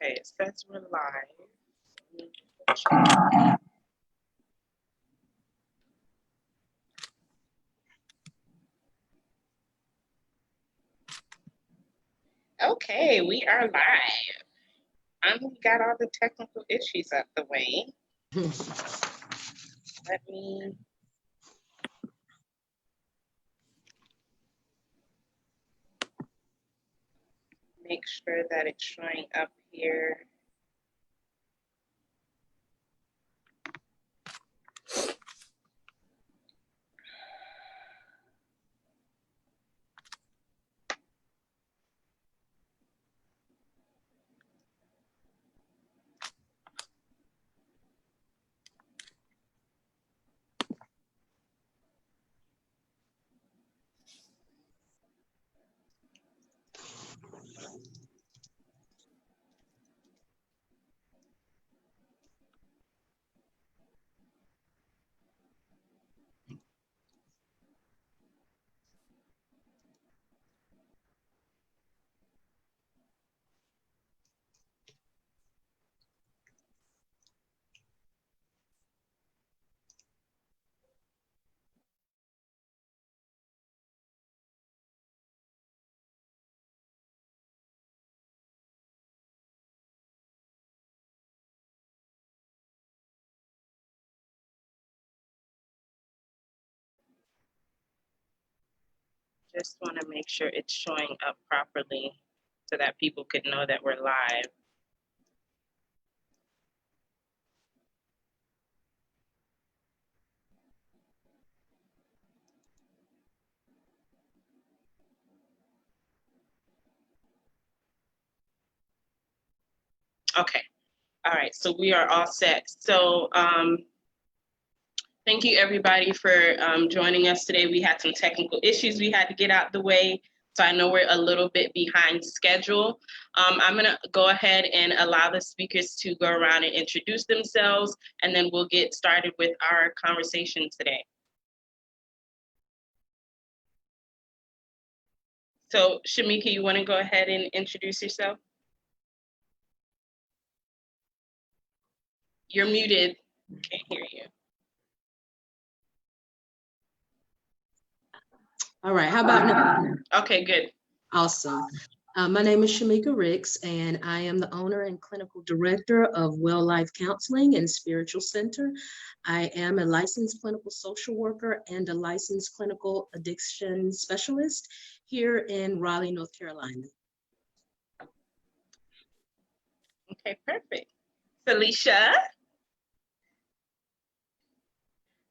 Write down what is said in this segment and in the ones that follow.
Okay, it says we're live. Check. Okay, we are live. We got all the technical issues out the way. Let me make sure that it's showing up here. Just want to make sure it's showing up properly so that people could know that we're live. Okay. All right. So we are all set. So thank you everybody for joining us today. We had some technical issues we had to get out the way. So I know we're a little bit behind schedule. I'm gonna go ahead and allow the speakers to go around and introduce themselves, and then we'll get started with our conversation today. So Shamika, you wanna go ahead and introduce yourself? You're muted, can't hear you. All right, how about now? Okay, good. Awesome. My name is Shamika Ricks, and I am the owner and clinical director of Well Life Counseling and Spiritual Center. I am a licensed clinical social worker and a licensed clinical addiction specialist here in Raleigh, North Carolina. Okay, perfect. Felicia?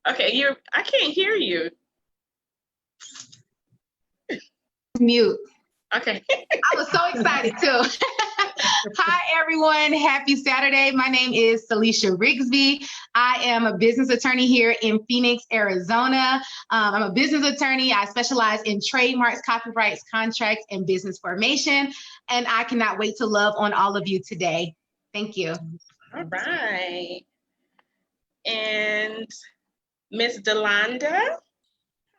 Okay, I can't hear you. Mute. Okay. I was so excited too. Hi everyone, happy Saturday. My name is Celicia Rigsby. I am a business attorney here in Phoenix, Arizona. I'm a business attorney. I specialize in trademarks, copyrights, contracts, and business formation. And I cannot wait to love on all of you today. Thank you. All right. And Miss Delonda?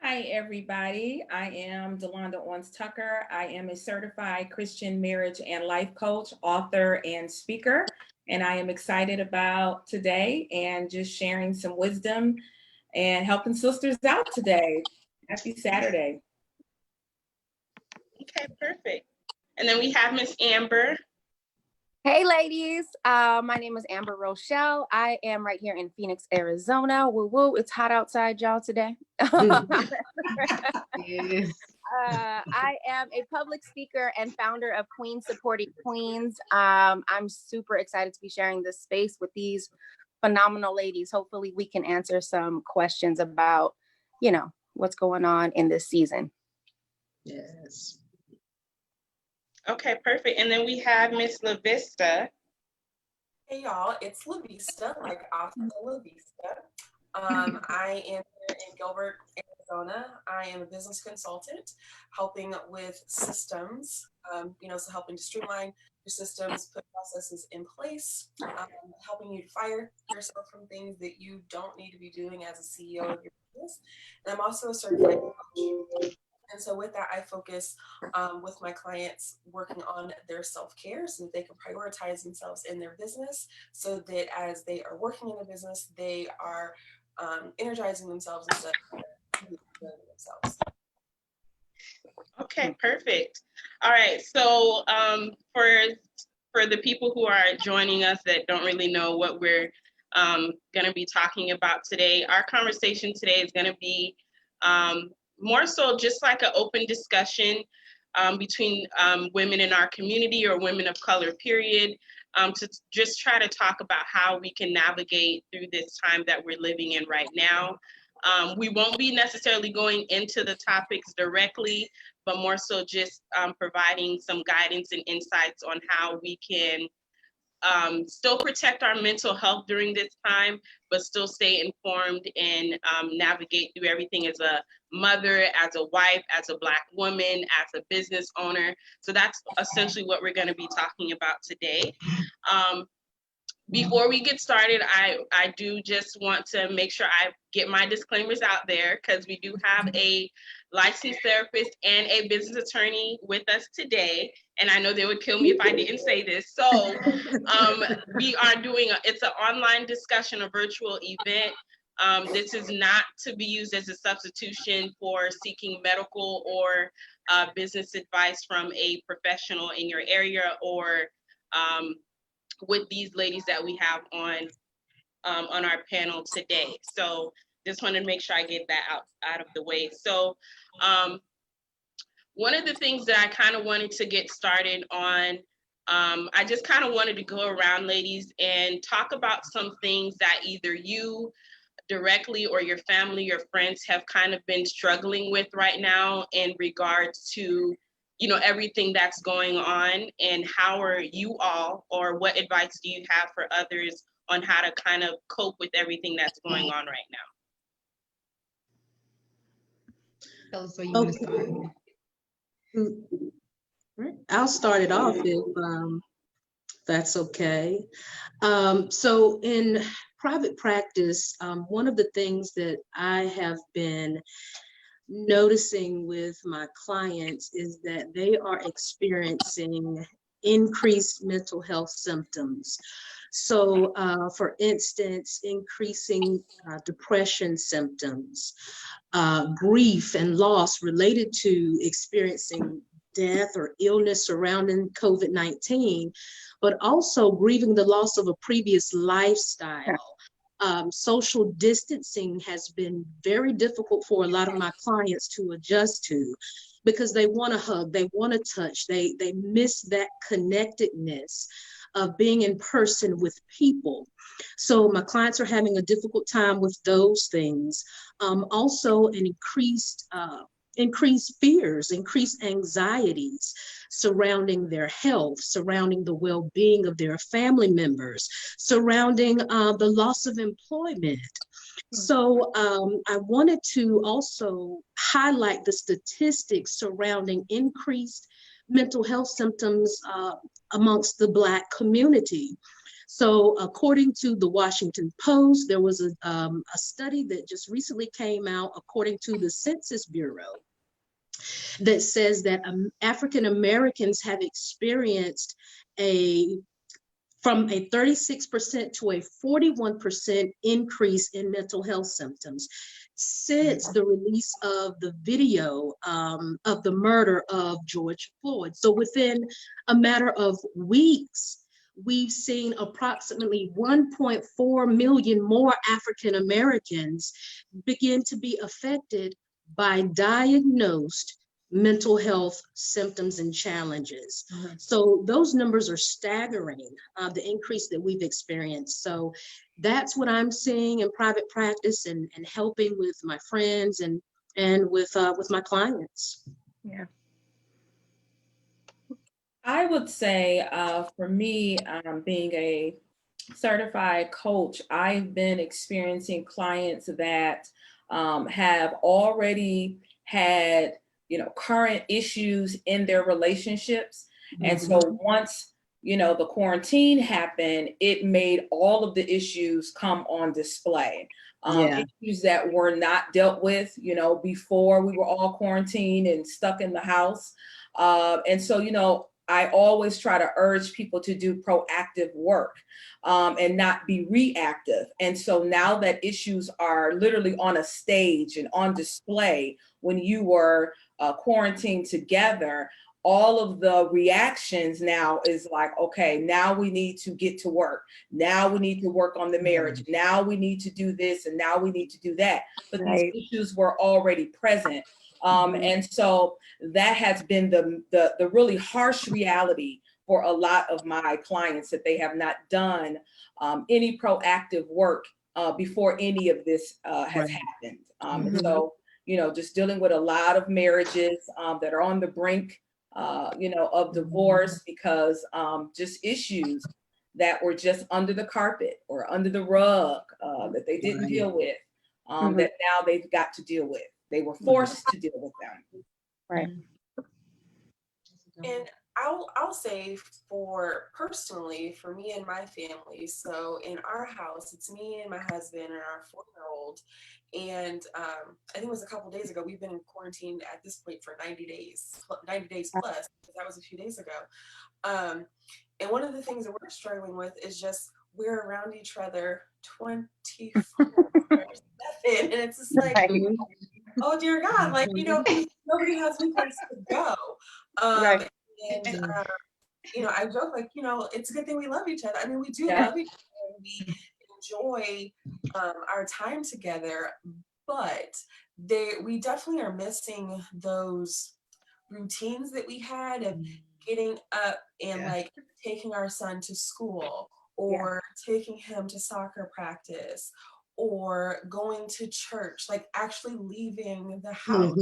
Hi, everybody. I am Delonda Owens Tucker. I am a certified Christian marriage and life coach, author, and speaker. And I am excited about today and just sharing some wisdom and helping sisters out today. Happy Saturday. Okay, perfect. And then we have Miss Amber. Hey ladies, my name is Amber Rochelle. I am right here in Phoenix, Arizona. Woo woo, it's hot outside, y'all, today. Yes. I am a public speaker and founder of Queens Supporting Queens. I'm super excited to be sharing this space with these phenomenal ladies. Hopefully we can answer some questions about, what's going on in this season. Yes. Okay, perfect. And then we have Miss LaVista. Hey y'all, it's LaVista, like Oscar LaVista. I am here in Gilbert, Arizona. I am a business consultant helping with systems, so helping to streamline your systems, put processes in place, helping you to fire yourself from things that you don't need to be doing as a CEO of your business. And I'm also a certified coach. And so with that, I focus with my clients working on their self-care so that they can prioritize themselves in their business, so that as they are working in a business, they are energizing themselves instead of themselves. Okay, perfect. All right, so for the people who are joining us that don't really know what we're going to be talking about today, our conversation today is going to be more so just like an open discussion between women in our community or women of color, period, to just try to talk about how we can navigate through this time that we're living in right now. We won't be necessarily going into the topics directly, but more so just providing some guidance and insights on how we can still protect our mental health during this time, but still stay informed and navigate through everything as a mother, as a wife, as a Black woman, as a business owner. So that's essentially what we're going to be talking about today. Before we get started, I do just want to make sure I get my disclaimers out there, because we do have a licensed therapist and a business attorney with us today. And I know they would kill me if I didn't say this. So we are doing, it's an online discussion, a virtual event. This is not to be used as a substitution for seeking medical or business advice from a professional in your area, or with these ladies that we have on our panel today. So just wanted to make sure I get that out of the way. So one of the things that I kind of wanted to get started on, I just kind of wanted to go around, ladies, and talk about some things that either you directly or your family, your friends have kind of been struggling with right now in regards to, you know, everything that's going on, and how are you all, or what advice do you have for others on how to kind of cope with everything that's going on right now? Tell us where you want to start. I'll start it off if that's okay. So in private practice, one of the things that I have been noticing with my clients is that they are experiencing increased mental health symptoms. So for instance, increasing depression symptoms, grief and loss related to experiencing death or illness surrounding COVID-19, but also grieving the loss of a previous lifestyle. Social distancing has been very difficult for a lot of my clients to adjust to, because they want to hug, they want to touch, they miss that connectedness of being in person with people. So my clients are having a difficult time with those things. Also an increased fears, increased anxieties surrounding their health, surrounding the well-being of their family members, surrounding the loss of employment. So I wanted to also highlight the statistics surrounding increased mental health symptoms amongst the Black community. So according to the Washington Post, there was a study that just recently came out, according to the Census Bureau, that says that African Americans have experienced from a 36% to a 41% increase in mental health symptoms since the release of the video of the murder of George Floyd. So within a matter of weeks, we've seen approximately 1.4 million more African Americans begin to be affected by diagnosed mental health symptoms and challenges. So those numbers are staggering, the increase that we've experienced. So that's what I'm seeing in private practice and helping with my friends and with my clients. Yeah. I would say for me, being a certified coach, I've been experiencing clients that have already had, current issues in their relationships. And so once the quarantine happened, it made all of the issues come on display. Issues that were not dealt with, before we were all quarantined and stuck in the house. And so, I always try to urge people to do proactive work and not be reactive. And so now that issues are literally on a stage and on display when you were quarantined together, all of the reactions now is like, okay, now we need to get to work. Now we need to work on the marriage. Now we need to do this and now we need to do that. But these issues were already present. And so that has been the really harsh reality for a lot of my clients, that they have not done any proactive work before any of this has happened. And so, just dealing with a lot of marriages that are on the brink of divorce because just issues that were just under the carpet or under the rug that they didn't deal with, that now they've got to deal with. They were forced to deal with them. Right. And I'll say personally, for me and my family, so in our house, it's me and my husband and our 4-year-old. And I think it was a couple of days ago, we've been in quarantine at this point for 90 days plus, because that was a few days ago. And one of the things that we're struggling with is just we're around each other 24/7. And it's just like, oh dear God, like, nobody has any place to go. And I joke, like, it's a good thing we love each other. I mean, we do love each other, and we enjoy our time together, but we definitely are missing those routines that we had of getting up and like taking our son to school or taking him to soccer practice or going to church, like actually leaving the house.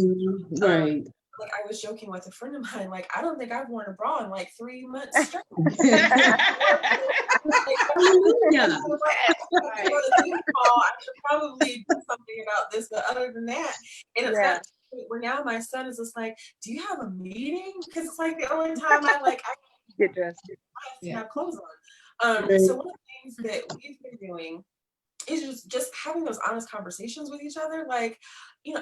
Right. Like I was joking with a friend of mine, like, I don't think I've worn a bra in like 3 months straight. I should probably do something about this, but other than that, and it's not where now my son is just like, do you have a meeting? Because it's like the only time I get dressed. I have to have clothes on. So one of the things that we've been doing is just having those honest conversations with each other. Like,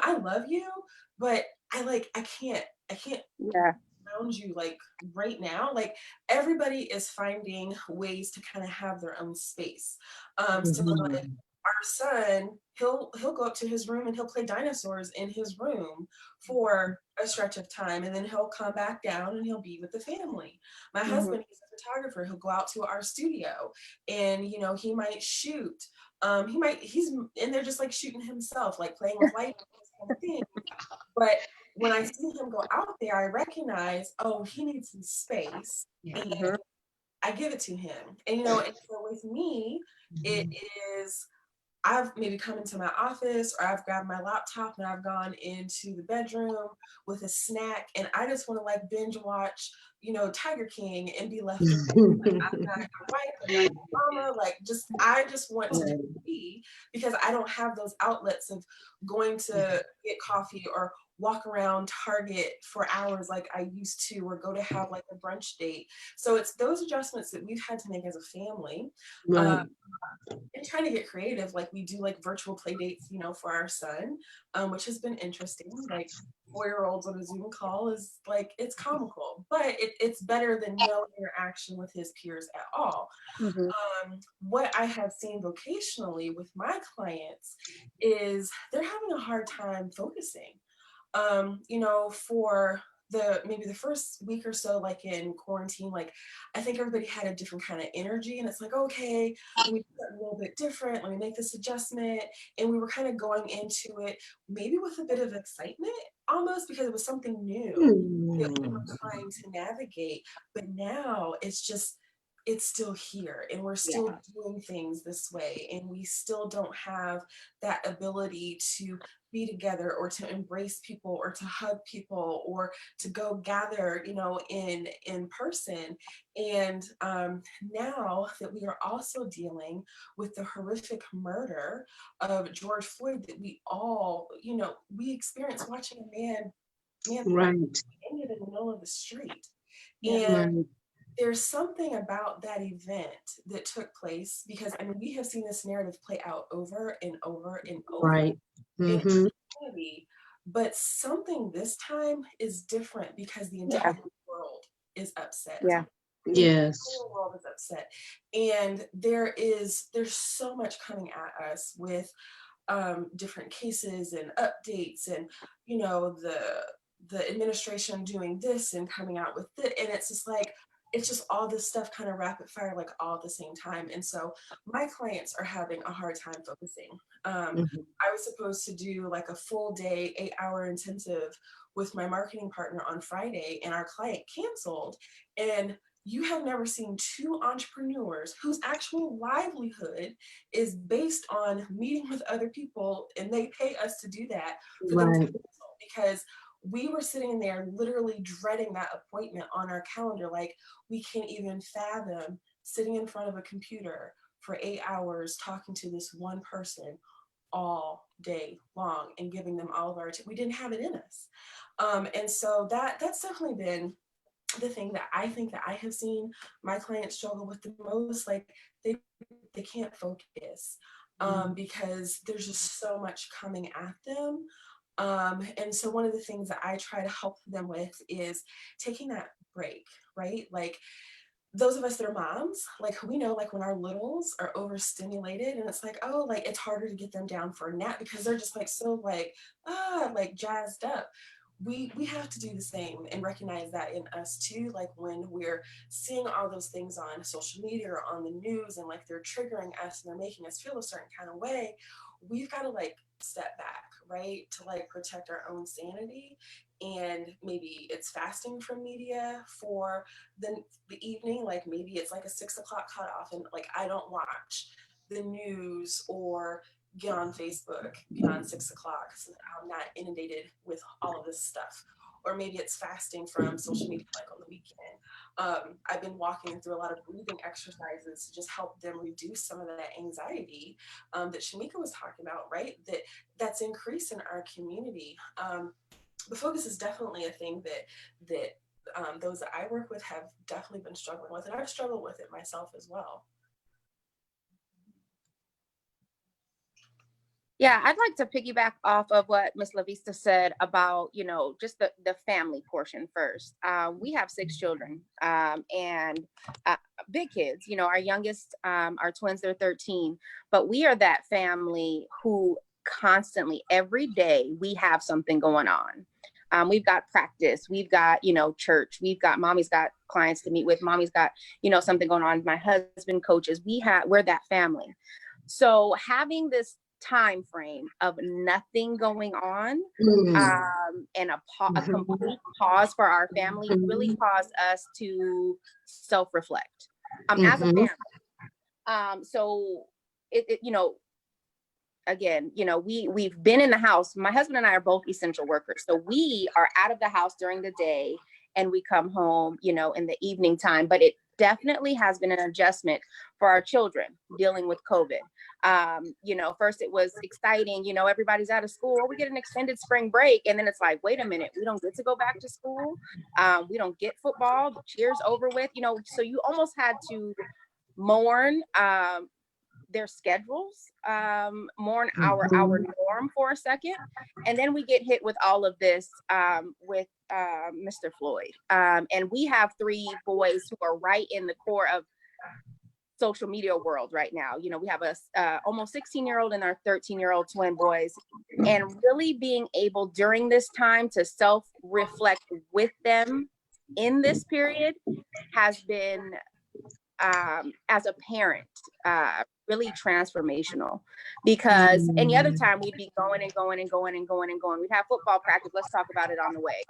I love you, but I can't around you like right now. Like everybody is finding ways to kind of have their own space. So like our son, he'll go up to his room and he'll play dinosaurs in his room for a stretch of time, and then he'll come back down and he'll be with the family. My husband, he's a photographer. He'll go out to our studio and he might shoot. He's in there just like shooting himself, like playing with light kind of thing. But when I see him go out there, I recognize, oh, he needs some space, and I give it to him. And and so with me, it is, I've maybe come into my office or I've grabbed my laptop and I've gone into the bedroom with a snack, and I just want to like binge watch, Tiger King and be left alone. Like, I'm not your wife, I'm not your mama. Like, I just want to be, because I don't have those outlets of going to get coffee or walk around Target for hours like I used to, or go to have like a brunch date. So it's those adjustments that we've had to make as a family. And trying to get creative, like we do like virtual play dates, for our son, which has been interesting. Like 4-year-olds on a Zoom call is like, it's comical, but it's better than no interaction with his peers at all. What I have seen vocationally with my clients is they're having a hard time focusing. For maybe the first week or so, like in quarantine, like I think everybody had a different kind of energy, and it's like, okay, let me do that a little bit different, let me make this adjustment. And we were kind of going into it maybe with a bit of excitement almost, because it was something new that we were trying to navigate. But now it's still here, and we're still doing things this way, and we still don't have that ability to be together or to embrace people or to hug people or to go gather, in person. And now that we are also dealing with the horrific murder of George Floyd, that we all, we experienced watching a man ended in the middle of the street. And there's something about that event that took place, because I mean, we have seen this narrative play out over and over and over Right. in Mm-hmm. the community, but something this time is different because the entire world is upset. Yeah. Yes. The entire world is upset, and there's so much coming at us with different cases and updates, and you know, the administration doing this and coming out with it, and it's just like, it's just all this stuff kind of rapid fire, like all at the same time. And so my clients are having a hard time focusing. Mm-hmm. I was supposed to do like a full day 8-hour intensive with my marketing partner on Friday, and our client canceled. And you have never seen two entrepreneurs whose actual livelihood is based on meeting with other people, and they pay us to do that, for them to cancel, because we were sitting there literally dreading that appointment on our calendar. Like, we can't even fathom sitting in front of a computer for 8 hours talking to this one person all day long and giving them all of our we didn't have it in us. And so that's definitely been the thing that I think that I have seen my clients struggle with the most. Like, they can't focus because there's just so much coming at them. And so one of the things that I try to help them with is taking that break, right? Like, those of us that are moms, like, we know, like, when our littles are overstimulated, and it's like, oh, like, it's harder to get them down for a nap because they're just like so like jazzed up. We have to do the same and recognize that in us too. Like, when we're seeing all those things on social media or on the news, and like they're triggering us and they're making us feel a certain kind of way, we've got to like step back, right, to like protect our own sanity. And maybe it's fasting from media for the evening. Like, maybe it's like a 6 o'clock cutoff, and like, I don't watch the news or get on Facebook beyond 6 o'clock, so that I'm not inundated with all of this stuff. Or maybe it's fasting from social media, like on the weekend. I've been walking through a lot of breathing exercises to just help them reduce some of that anxiety that Shamika was talking about, right? That's increased in our community. But focus is definitely a thing that those that I work with have definitely been struggling with, and I've struggled with it myself as well. Yeah, I'd like to piggyback off of what Ms. LaVista said about, you know, just the family portion first. We have 6 children and big kids. You know, our youngest, our twins, they're 13, but we are that family who constantly, every day, we have something going on. We've got practice, we've got, you know, church, we've got, mommy's got clients to meet with, mommy's got, you know, something going on. My husband coaches, we're that family. So having this time frame of nothing going on and a complete pause for our family really caused us to self-reflect as a family. So it you know, again, you know, we've been in the house. My husband and I are both essential workers, so we are out of the house during the day and we come home, you know, in the evening time. But it definitely has been an adjustment for our children dealing with COVID. You know, first it was exciting, you know, everybody's out of school, we get an extended spring break, and then it's like, wait a minute, we don't get to go back to school. We don't get football, the cheer's over with, you know, so you almost had to mourn their schedules, mourn our norm for a second. And then we get hit with all of this with Mr. Floyd. And we have 3 boys who are right in the core of social media world right now. You know, we have a almost 16-year-old and our 13-year-old twin boys, and really being able during this time to self-reflect with them in this period has been, as a parent, really transformational. Because any other time we'd be going and going and going and going and going. We'd have football practice, let's talk about it on the way.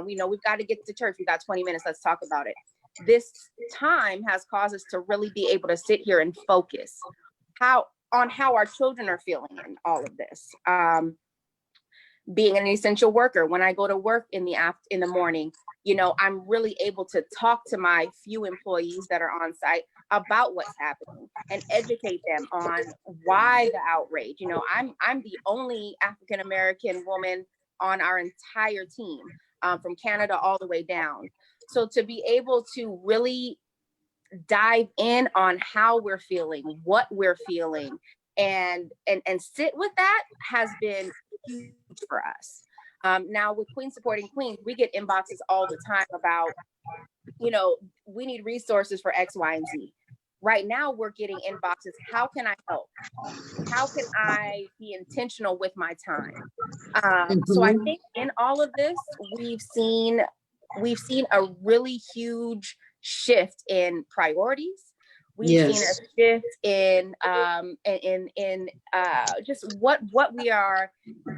We know we've got to get to church, we've got 20 minutes, let's talk about it. This time has caused us to really be able to sit here and focus on how our children are feeling in all of this. Being an essential worker, when I go to work in the morning, you know, I'm really able to talk to my few employees that are on site about what's happening and educate them on why the outrage. You know, I'm the only African-American woman on our entire team, from Canada all the way down. So to be able to really dive in on how we're feeling, what we're feeling, and sit with that has been huge for us. Now with Queens Supporting Queens, we get inboxes all the time about, we need resources for X, Y, and Z. Right now we're getting inboxes. How can I help? How can I be intentional with my time? So I think in all of this, we've seen a really huge shift in priorities. We've seen a shift in just what we are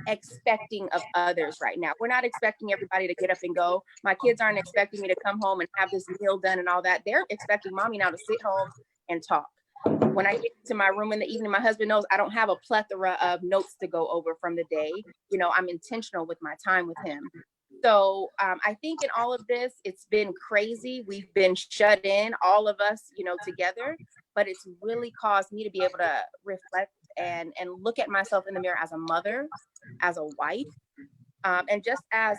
expecting of others right now. We're not expecting everybody to get up and go. My kids aren't expecting me to come home and have this meal done and all that. They're expecting mommy now to sit home and talk. When I get to my room in the evening, my husband knows I don't have a plethora of notes to go over from the day. I'm intentional with my time with him. So I think in all of this, it's been crazy. We've been shut in, all of us, together, but it's really caused me to be able to reflect and look at myself in the mirror as a mother, as a wife, and just as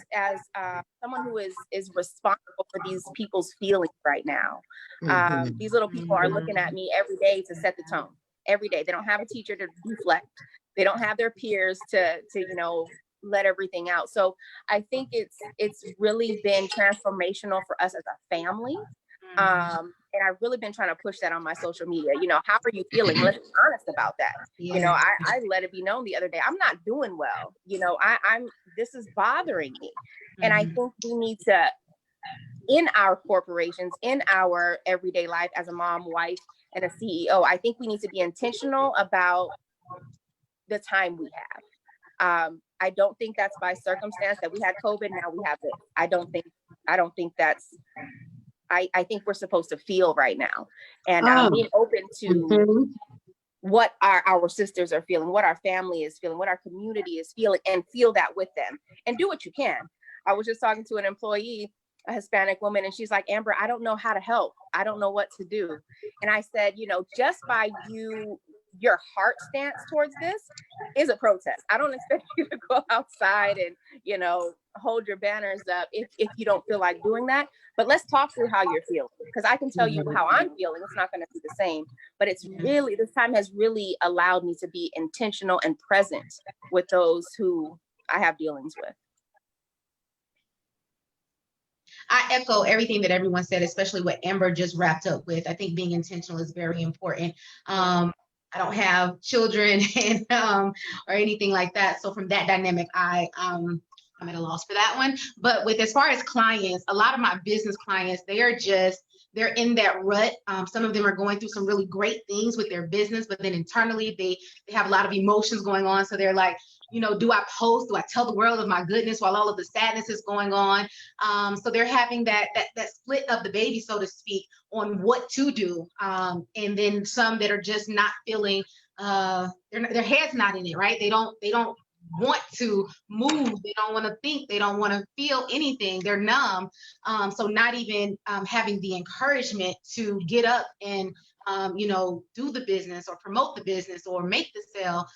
someone who is responsible for these people's feelings right now. These little people are looking at me every day to set the tone. Every day, they don't have a teacher to deflect. They don't have their peers to let everything out. So I think it's really been transformational for us as a family. And I've really been trying to push that on my social media. How are you feeling? Let's be honest about that. I let it be known the other day, I'm not doing well. This is bothering me. And I think we need to, in our corporations, in our everyday life as a mom, wife, and a CEO, I think we need to be intentional about the time we have. I don't think that's by circumstance that we had COVID. Now we have it. I don't think that's, I think we're supposed to feel right now, and being open to what our sisters are feeling, what our family is feeling, what our community is feeling, and feel that with them, and do what you can. I was just talking to an employee, a Hispanic woman, and she's like, Amber, I don't know how to help. I don't know what to do. And I said, just by your heart stance towards this is a protest. I don't expect you to go outside and, hold your banners up if you don't feel like doing that. But let's talk through how you're feeling, because I can tell you how I'm feeling. It's not going to be the same, but it's really, this time has really allowed me to be intentional and present with those who I have dealings with. I echo everything that everyone said, especially what Amber just wrapped up with. I think being intentional is very important. I don't have children and or anything like that. So from that dynamic, I'm at a loss for that one. But with as far as clients, a lot of my business clients, they're in that rut. Some of them are going through some really great things with their business, but then internally they have a lot of emotions going on. So they're like, do I post? Do I tell the world of my goodness while all of the sadness is going on? So they're having that split of the baby, so to speak, on what to do. And then some that are just not feeling, their head's not in it, right? They don't want to move. They don't want to think. They don't want to feel anything. They're numb. So not even having the encouragement to get up and do the business or promote the business or make the sale.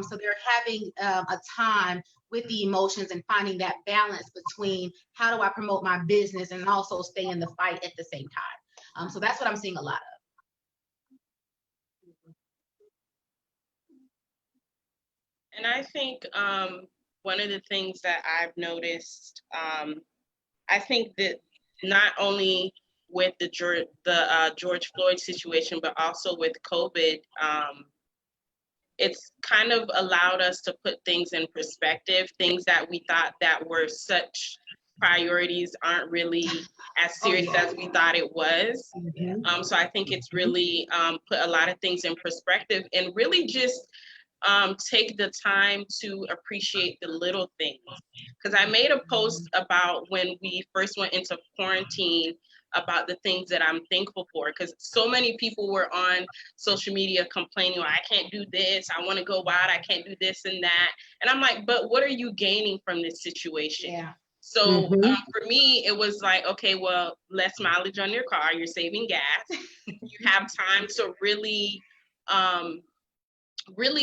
So they're having a time with the emotions and finding that balance between how do I promote my business and also stay in the fight at the same time. So that's what I'm seeing a lot of. And I think one of the things that I've noticed, I think that not only with the George Floyd situation, but also with COVID, it's kind of allowed us to put things in perspective. Things that we thought that were such priorities aren't really as serious as we thought it was. So I think it's really put a lot of things in perspective and really just take the time to appreciate the little things. Because I made a post about when we first went into quarantine about the things that I'm thankful for, because so many people were on social media complaining, I can't do this, I want to go out, I can't do this and that. And I'm like, but what are you gaining from this situation? Yeah. So for me, it was like, okay, well, less mileage on your car, you're saving gas. You have time to really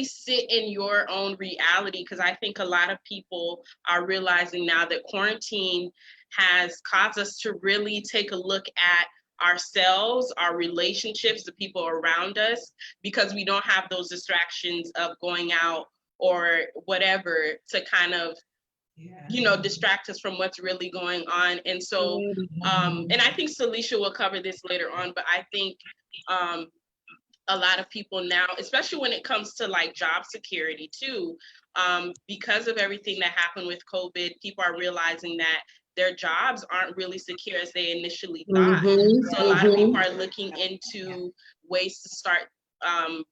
sit in your own reality, because I think a lot of people are realizing now that quarantine has caused us to really take a look at ourselves, our relationships, the people around us, because we don't have those distractions of going out or whatever to kind of, you know, distract us from what's really going on. And so, and I think Salisha will cover this later on, but I think a lot of people now, especially when it comes to like job security too, because of everything that happened with COVID, people are realizing that their jobs aren't really secure as they initially thought. So a lot of people are looking into ways to start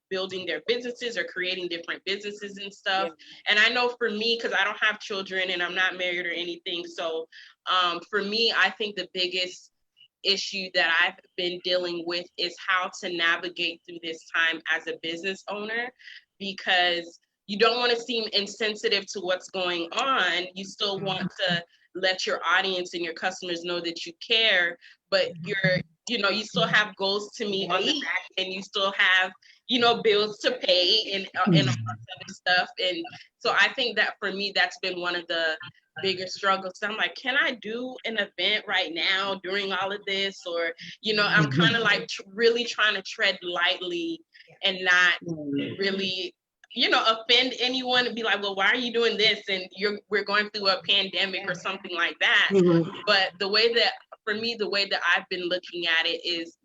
building their businesses or creating different businesses and stuff. And I know for me, because I don't have children and I'm not married or anything, so for me, I think the biggest issue that I've been dealing with is how to navigate through this time as a business owner, because you don't want to seem insensitive to what's going on. You still want to let your audience and your customers know that you care, but you know, you still have goals to meet on the back end. You still have, you know, bills to pay and all this other stuff. And so I think that for me, that's been one of the bigger struggles. So I'm like, can I do an event right now during all of this? Or, you know, I'm kind of like really trying to tread lightly and not really, you know, offend anyone and be like, well, why are you doing this? And we're going through a pandemic or something like that. But the way that, for me, the way that I've been looking at it is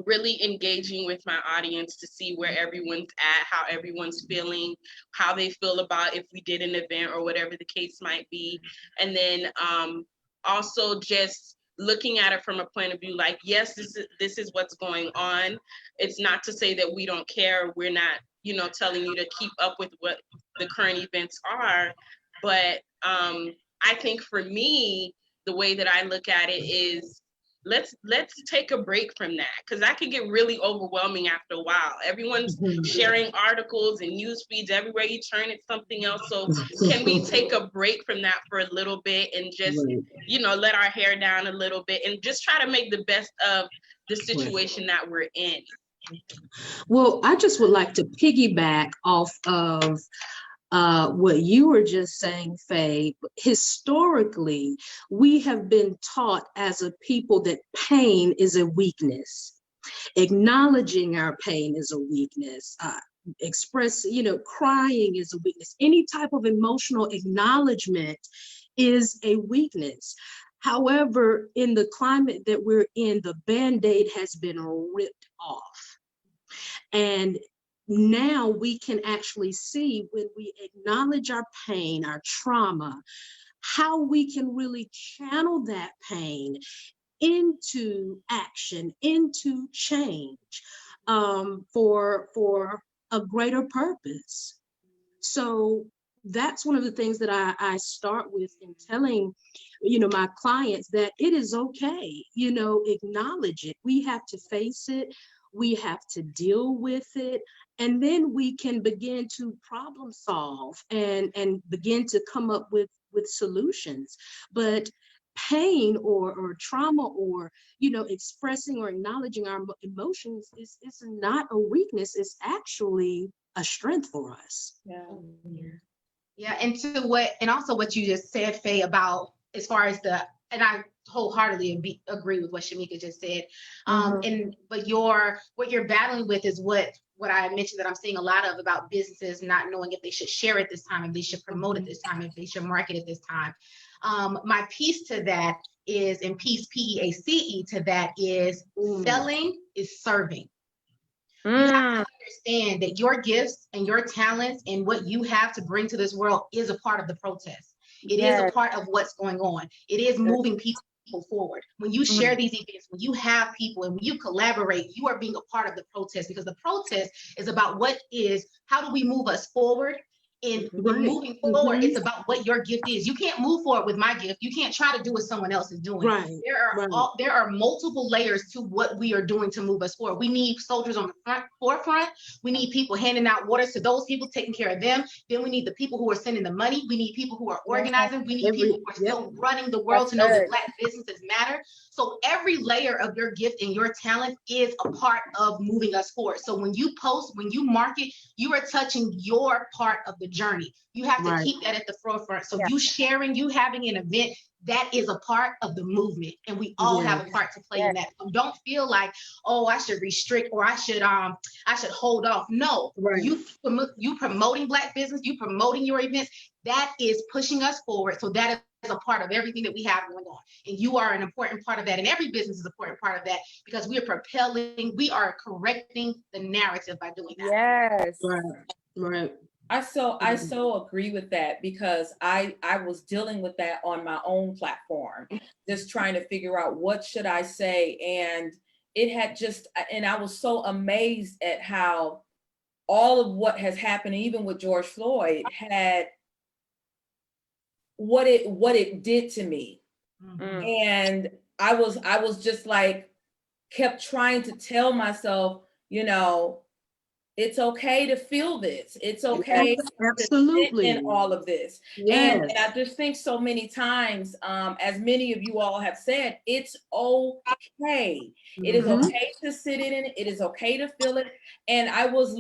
really engaging with my audience to see where everyone's at, how everyone's feeling, how they feel about if we did an event or whatever the case might be. And then also just looking at it from a point of view, like, yes, this is what's going on. It's not to say that we don't care. We're not, you know, telling you to keep up with what the current events are. But I think for me, the way that I look at it is, let's take a break from that, because that can get really overwhelming after a while. Everyone's sharing articles and news feeds everywhere you turn, it's something else. So can we take a break from that for a little bit and just, you know, let our hair down a little bit and just try to make the best of the situation that we're in? Well, I just would like to piggyback off of what you were just saying, Faye. Historically, we have been taught as a people that pain is a weakness. Acknowledging our pain is a weakness. You know, crying is a weakness. Any type of emotional acknowledgement is a weakness. However, in the climate that we're in, the Band-Aid has been ripped off. And now we can actually see, when we acknowledge our pain, our trauma, how we can really channel that pain into action, into change, for a greater purpose. So that's one of the things that I start with in telling, you know, my clients that it is okay, you know, acknowledge it. We have to face it. We have to deal with it, and then we can begin to problem solve and begin to come up with solutions. But pain or trauma, or, you know, expressing or acknowledging our emotions is not a weakness. It's actually a strength for us. Yeah, and also what you just said, Faye, about as far as and I wholeheartedly agree with what Shamika just said. But what you're battling with is what I mentioned that I'm seeing a lot of, about businesses not knowing if they should share it this time, if they should promote it this time, if they should market it this time. My piece to that is, and piece PEACE to that is, selling is serving. You have to understand that your gifts and your talents and what you have to bring to this world is a part of the protest. It is a part of what's going on. It is moving people forward. When you share these events, when you have people and when you collaborate, you are being a part of the protest, because the protest is about how do we move us forward? In moving forward, it's about what your gift is. You can't move forward with my gift. You can't try to do what someone else is doing. There are multiple layers to what we are doing to move us forward. We need soldiers on the forefront. We need people handing out waters to those people, taking care of them. Then we need the people who are sending the money. We need people who are organizing. We need people who are still running the world to know that Black businesses matter. So every layer of your gift and your talent is a part of moving us forward. So when you post, when you market, you are touching your part of the journey. You have to keep that at the forefront. So you sharing, you having an event, that is a part of the movement, and we all have a part to play in that. So don't feel like, oh, I should restrict or I should hold off. No, you promoting Black business, you promoting your events, that is pushing us forward. So that is a part of everything that we have going on, and you are an important part of that, and every business is an important part of that, because we are correcting the narrative by doing that. Yes. Right. I so agree with that, because I was dealing with that on my own platform, just trying to figure out what should I say. And it had and I was so amazed at how all of what has happened, even with George Floyd, had what it did to me. And I was just like, kept trying to tell myself, it's okay to feel this. It's okay to sit in all of this. And I just think so many times, as many of you all have said, it's okay. It is okay to sit in it. It is okay to feel it. And I was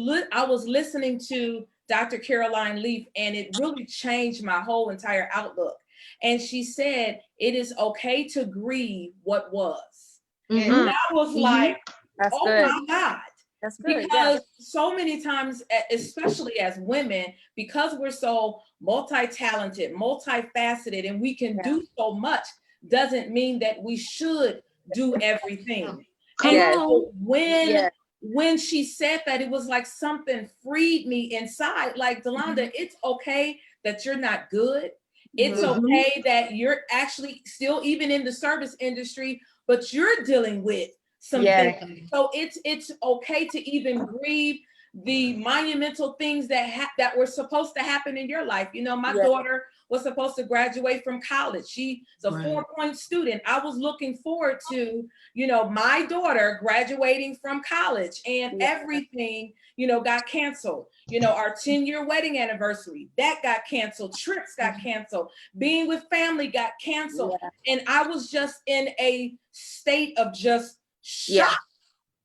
listening to Dr. Caroline Leaf, and it really changed my whole entire outlook. And she said, it is okay to grieve what was. And I was like, that's oh good. my God. That's good. Because so many times, especially as women, because we're so multi-talented, multifaceted, and we can do so much, doesn't mean that we should do everything. And so when she said that, it was like something freed me inside. Like, Delonda, it's okay that you're not good. It's okay that you're actually still even in the service industry, but you're dealing with some things. So it's okay to even grieve the monumental things that were supposed to happen in your life. My daughter was supposed to graduate from college. She's a 4-point student. I was looking forward to, my daughter graduating from college, and everything, got canceled. Our 10-year wedding anniversary, that got canceled. Trips got canceled. Being with family got canceled. And I was just in a state of just shock.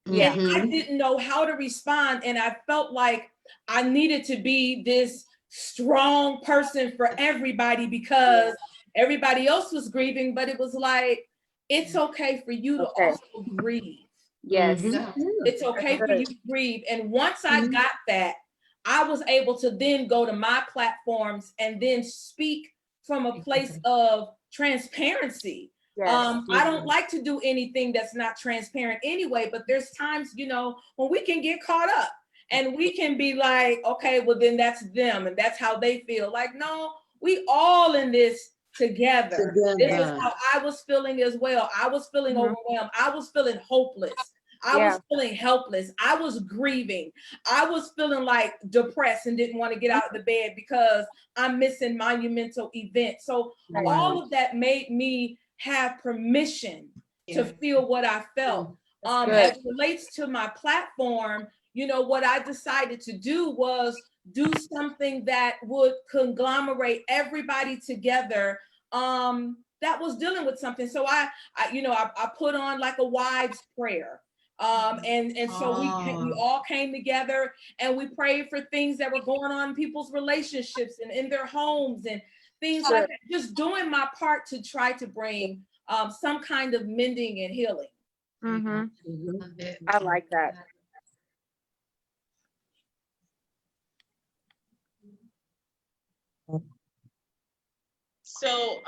And I didn't know how to respond. And I felt like I needed to be this strong person for everybody, because everybody else was grieving, but it was like, it's okay for you to also grieve. It's okay for you to grieve. And once I got that, I was able to then go to my platforms and then speak from a place of transparency. I don't like to do anything that's not transparent anyway, but there's times, when we can get caught up and we can be like, okay, well then that's them and that's how they feel. Like, no, we all in this together. This is how I was feeling as well. I was feeling overwhelmed. I was feeling hopeless. I was feeling helpless. I was grieving. I was feeling like depressed and didn't want to get out of the bed because I'm missing monumental events. So all of that made me have permission to feel what I felt. As it relates to my platform, what I decided to do was do something that would conglomerate everybody together that was dealing with something. So I put on like a wives prayer. And so we all came together and we prayed for things that were going on in people's relationships and in their homes and things like that. Just doing my part to try to bring some kind of mending and healing. I like that. So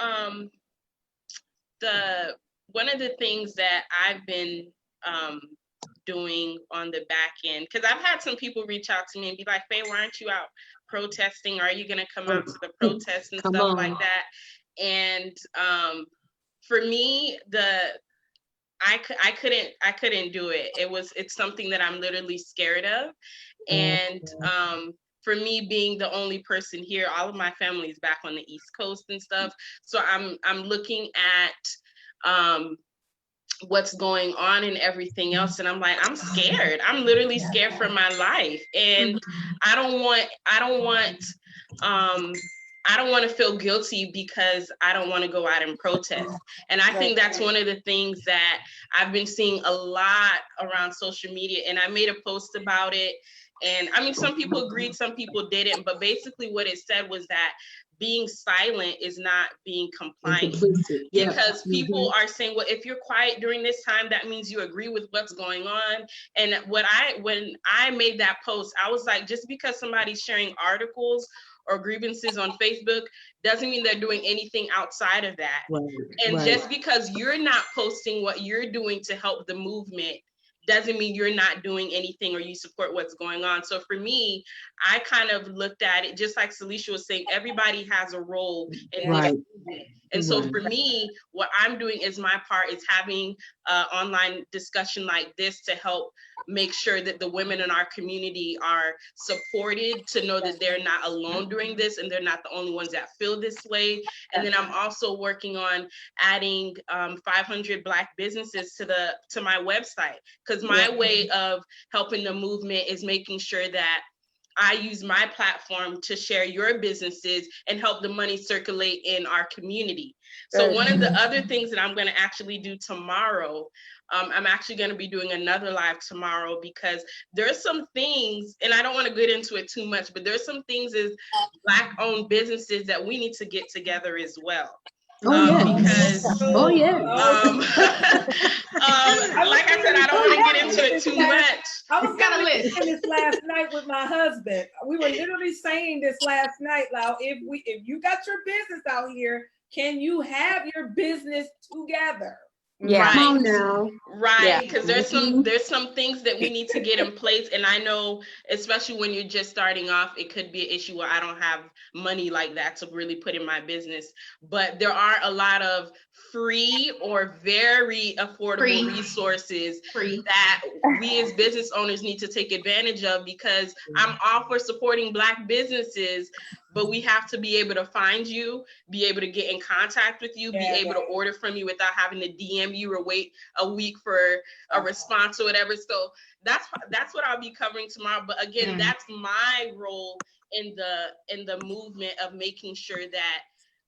one of the things that I've been doing on the back end, because I've had some people reach out to me and be like, Faye, why aren't you out protesting? Are you gonna come out to the protests and stuff like that? And for me, I couldn't do it. It's something that I'm literally scared of. And for me being the only person here, all of my family is back on the East Coast and stuff. So I'm looking at what's going on and everything else, and I'm like, I'm scared. I'm literally scared for my life, and I don't want to feel guilty because I don't want to go out and protest. And I think that's one of the things that I've been seeing a lot around social media, and I made a post about it. And I mean, some people agreed, some people didn't, but basically what it said was that being silent is not being compliant. Yeah. Because people are saying, well, if you're quiet during this time, that means you agree with what's going on. And when I made that post, I was like, just because somebody's sharing articles or grievances on Facebook doesn't mean they're doing anything outside of that. And just because you're not posting what you're doing to help the movement doesn't mean you're not doing anything or you support what's going on. So for me, I kind of looked at it just like Salisha was saying, everybody has a role in this movement. And so for me, what I'm doing is my part is having an online discussion like this to help make sure that the women in our community are supported, to know that they're not alone during this and they're not the only ones that feel this way. And then I'm also working on adding 500 Black businesses to my website, because my way of helping the movement is making sure that I use my platform to share your businesses and help the money circulate in our community. So one of the other things that I'm going to actually do tomorrow, I'm actually going to be doing another live tomorrow, because there's some things, and I don't want to get into it too much, but there's some things as Black-owned businesses that we need to get together as well. Because like I said, I don't want to get into it too much. I was gonna listen this last night with my husband. We were literally saying this last night. Like, if you got your business out here, can you have your business together? Yeah. Come on now. Right, because there's some things that we need to get in place, and I know, especially when you're just starting off, it could be an issue where I don't have money like that to really put in my business. But there are a lot of free or very affordable resources that we as business owners need to take advantage of, because I'm all for supporting Black businesses, but we have to be able to find you, be able to get in contact with you, be able to order from you without having to DM you or wait a week for a response or whatever. So that's what I'll be covering tomorrow. But again, that's my role in the movement of making sure that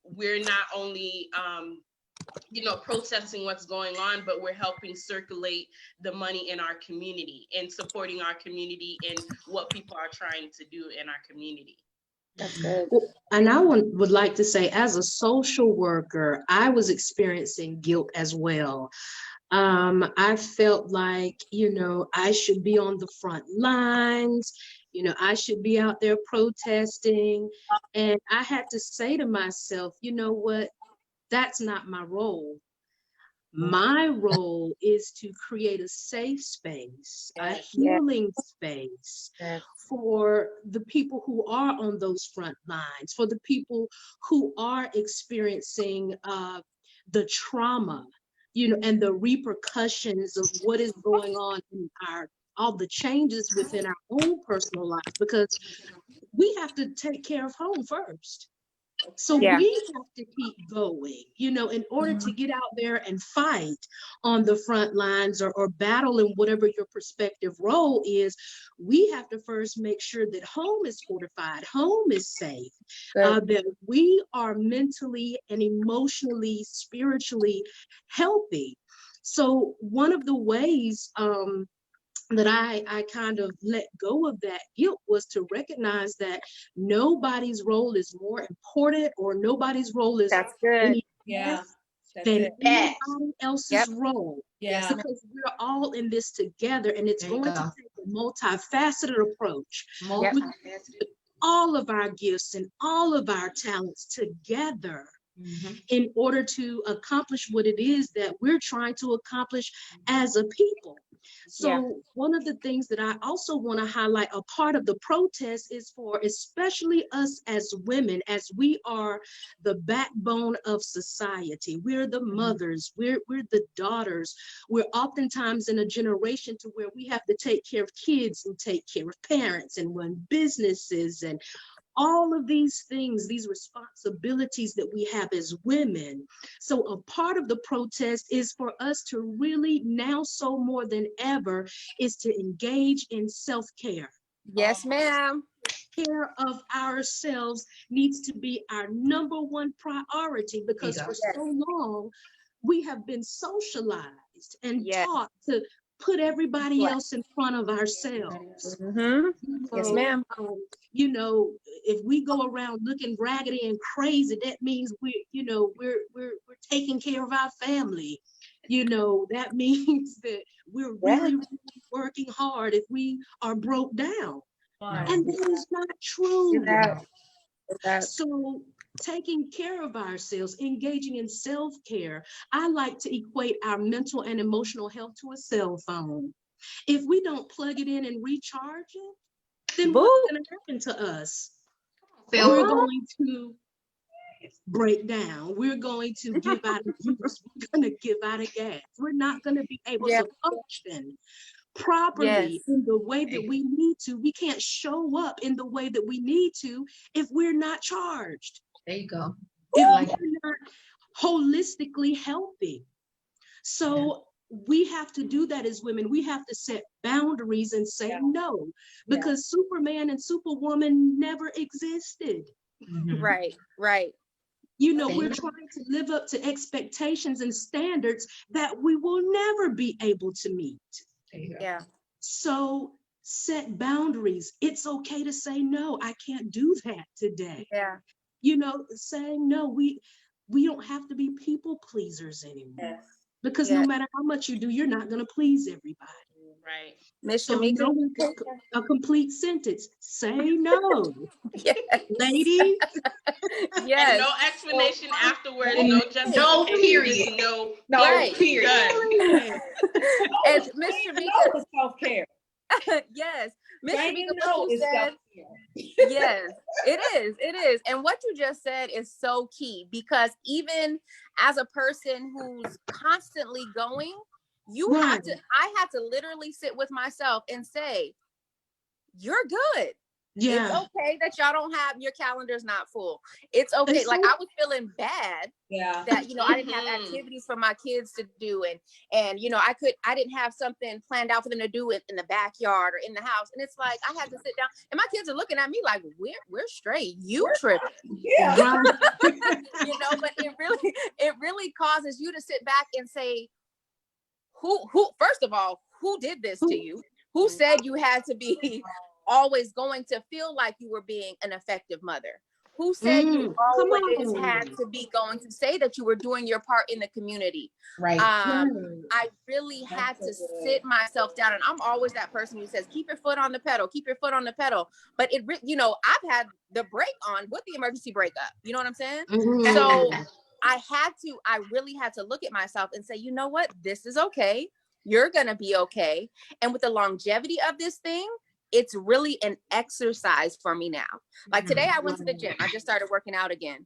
we're not only protesting what's going on, but we're helping circulate the money in our community and supporting our community and what people are trying to do in our community. That's good. And I would like to say, as a social worker, I was experiencing guilt as well. I felt like, I should be on the front lines, I should be out there protesting. And I had to say to myself, you know what, that's not my role. My role is to create a safe space, a healing space for the people who are on those front lines, for the people who are experiencing the trauma, and the repercussions of what is going on in all the changes within our own personal lives, because we have to take care of home first. So we have to keep going, in order to get out there and fight on the front lines or battle in whatever your perspective role is. We have to first make sure that home is fortified, home is safe, that we are mentally and emotionally, spiritually healthy. So one of the ways that I kind of let go of that guilt was to recognize that nobody's role is more important, or nobody's role is than anybody else's role. Because we're all in this together, and it's going to take a multifaceted approach. With all of our gifts and all of our talents together in order to accomplish what it is that we're trying to accomplish as a people. So one of the things that I also want to highlight, a part of the protest, is for especially us as women, as we are the backbone of society. We're the mothers, we're the daughters. We're oftentimes in a generation to where we have to take care of kids and take care of parents and run businesses and all of these things, these responsibilities that we have as women. So a part of the protest is for us to really, now so more than ever, is to engage in self-care. Yes, ma'am. Care of ourselves needs to be our number one priority, because for so long we have been socialized and taught to put everybody else in front of ourselves. Yes, ma'am. You know, if we go around looking raggedy and crazy, that means we're taking care of our family. You know, that means that we're really working hard if we are broke down. And that is not true. So taking care of ourselves, engaging in self-care. I like to equate our mental and emotional health to a cell phone. If we don't plug it in and recharge it, then what's going to happen to us? We're going to break down. We're going to give out of juice. We're going to give out of gas. We're not going to be able to function properly in the way that we need to. We can't show up in the way that we need to if we're not charged. There you go. If we're not holistically healthy. So we have to do that as women. We have to set boundaries and say no, because Superman and Superwoman never existed. Right. You know, we're trying to live up to expectations and standards that we will never be able to meet. Yeah. So set boundaries. It's okay to say no. I can't do that today. Yeah. You know, saying no. We don't have to be people pleasers anymore. Because no matter how much you do, you're not going to please everybody. Right. Miss So Shamika. no, a complete sentence. Say no. Ladies. Yes. And no explanation afterwards. No justification. No period. Just no. Period. Done. And Miss Shamika. Self-care. Yes. Miss Saying Shamika, no what you is said. self-care. Yes, it is. And what you just said is so key, because even as a person who's constantly going, I had to literally sit with myself and say, you're good. Yeah. It's okay that y'all don't have, your calendar's not full. It's okay. Like, I was feeling bad that, you know, I didn't have activities for my kids to do. And, you know, I didn't have something planned out for them to do in the backyard or in the house. And it's like, I had to sit down and my kids are looking at me like, we're straight. You tripping. Yeah. You know, but it really causes you to sit back and say, who, first of all, who did this to you? Who said you had to be always going to feel like you were being an effective mother? Who said you always had to be going to say that you were doing your part in the community? Right. I really had to sit myself down, and I'm always that person who says, keep your foot on the pedal, keep your foot on the pedal. But you know, I've had the brake on with the emergency brake up. You know what I'm saying? So I really had to look at myself and say, you know what? This is okay. You're going to be okay. And with the longevity of this thing, it's really an exercise for me now. Like today I went to the gym. I just started working out again.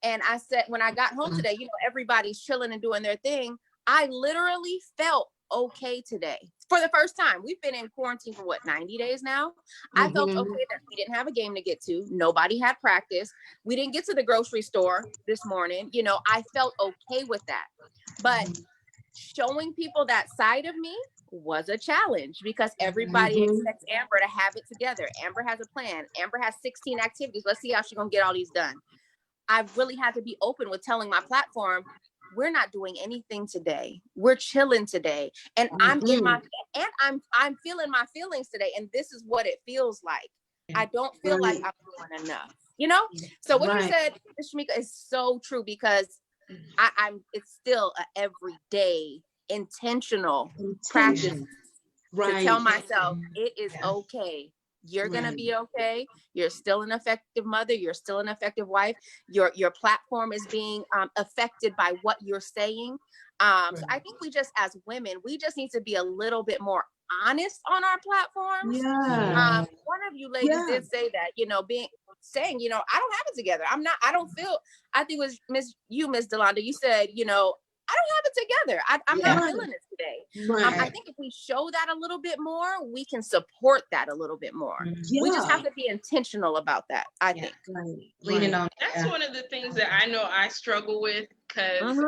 And I said, when I got home today, you know, everybody's chilling and doing their thing. I literally felt okay today for the first time. We've been in quarantine for 90 days now. I felt okay that we didn't have a game to get to. Nobody had practice. We didn't get to the grocery store this morning. You know, I felt okay with that. But showing people that side of me was a challenge, because everybody expects Amber to have it together. Amber has a plan. Amber has 16 activities. Let's see how she's gonna get all these done. I really had to be open with telling my platform, we're not doing anything today. We're chilling today. And I'm feeling my feelings today. And this is what it feels like. I don't feel like I'm doing enough, you know? So what you said, Ms. Shamika, is so true, because it's still an everyday intentional practice to tell myself it is okay. You're gonna be okay. You're still an effective mother. You're still an effective wife. Your platform is being affected by what you're saying. So I think we just, as women, we just need to be a little bit more honest on our platforms. One of you ladies did say that, you know, saying, you know, I don't have it together. I think it was Miss Delonda, you said, you know, I don't have it together. I'm not feeling it today. I think if we show that a little bit more, we can support that a little bit more. We just have to be intentional about that, I think. Leaning on. That's one of the things that I know I struggle with, because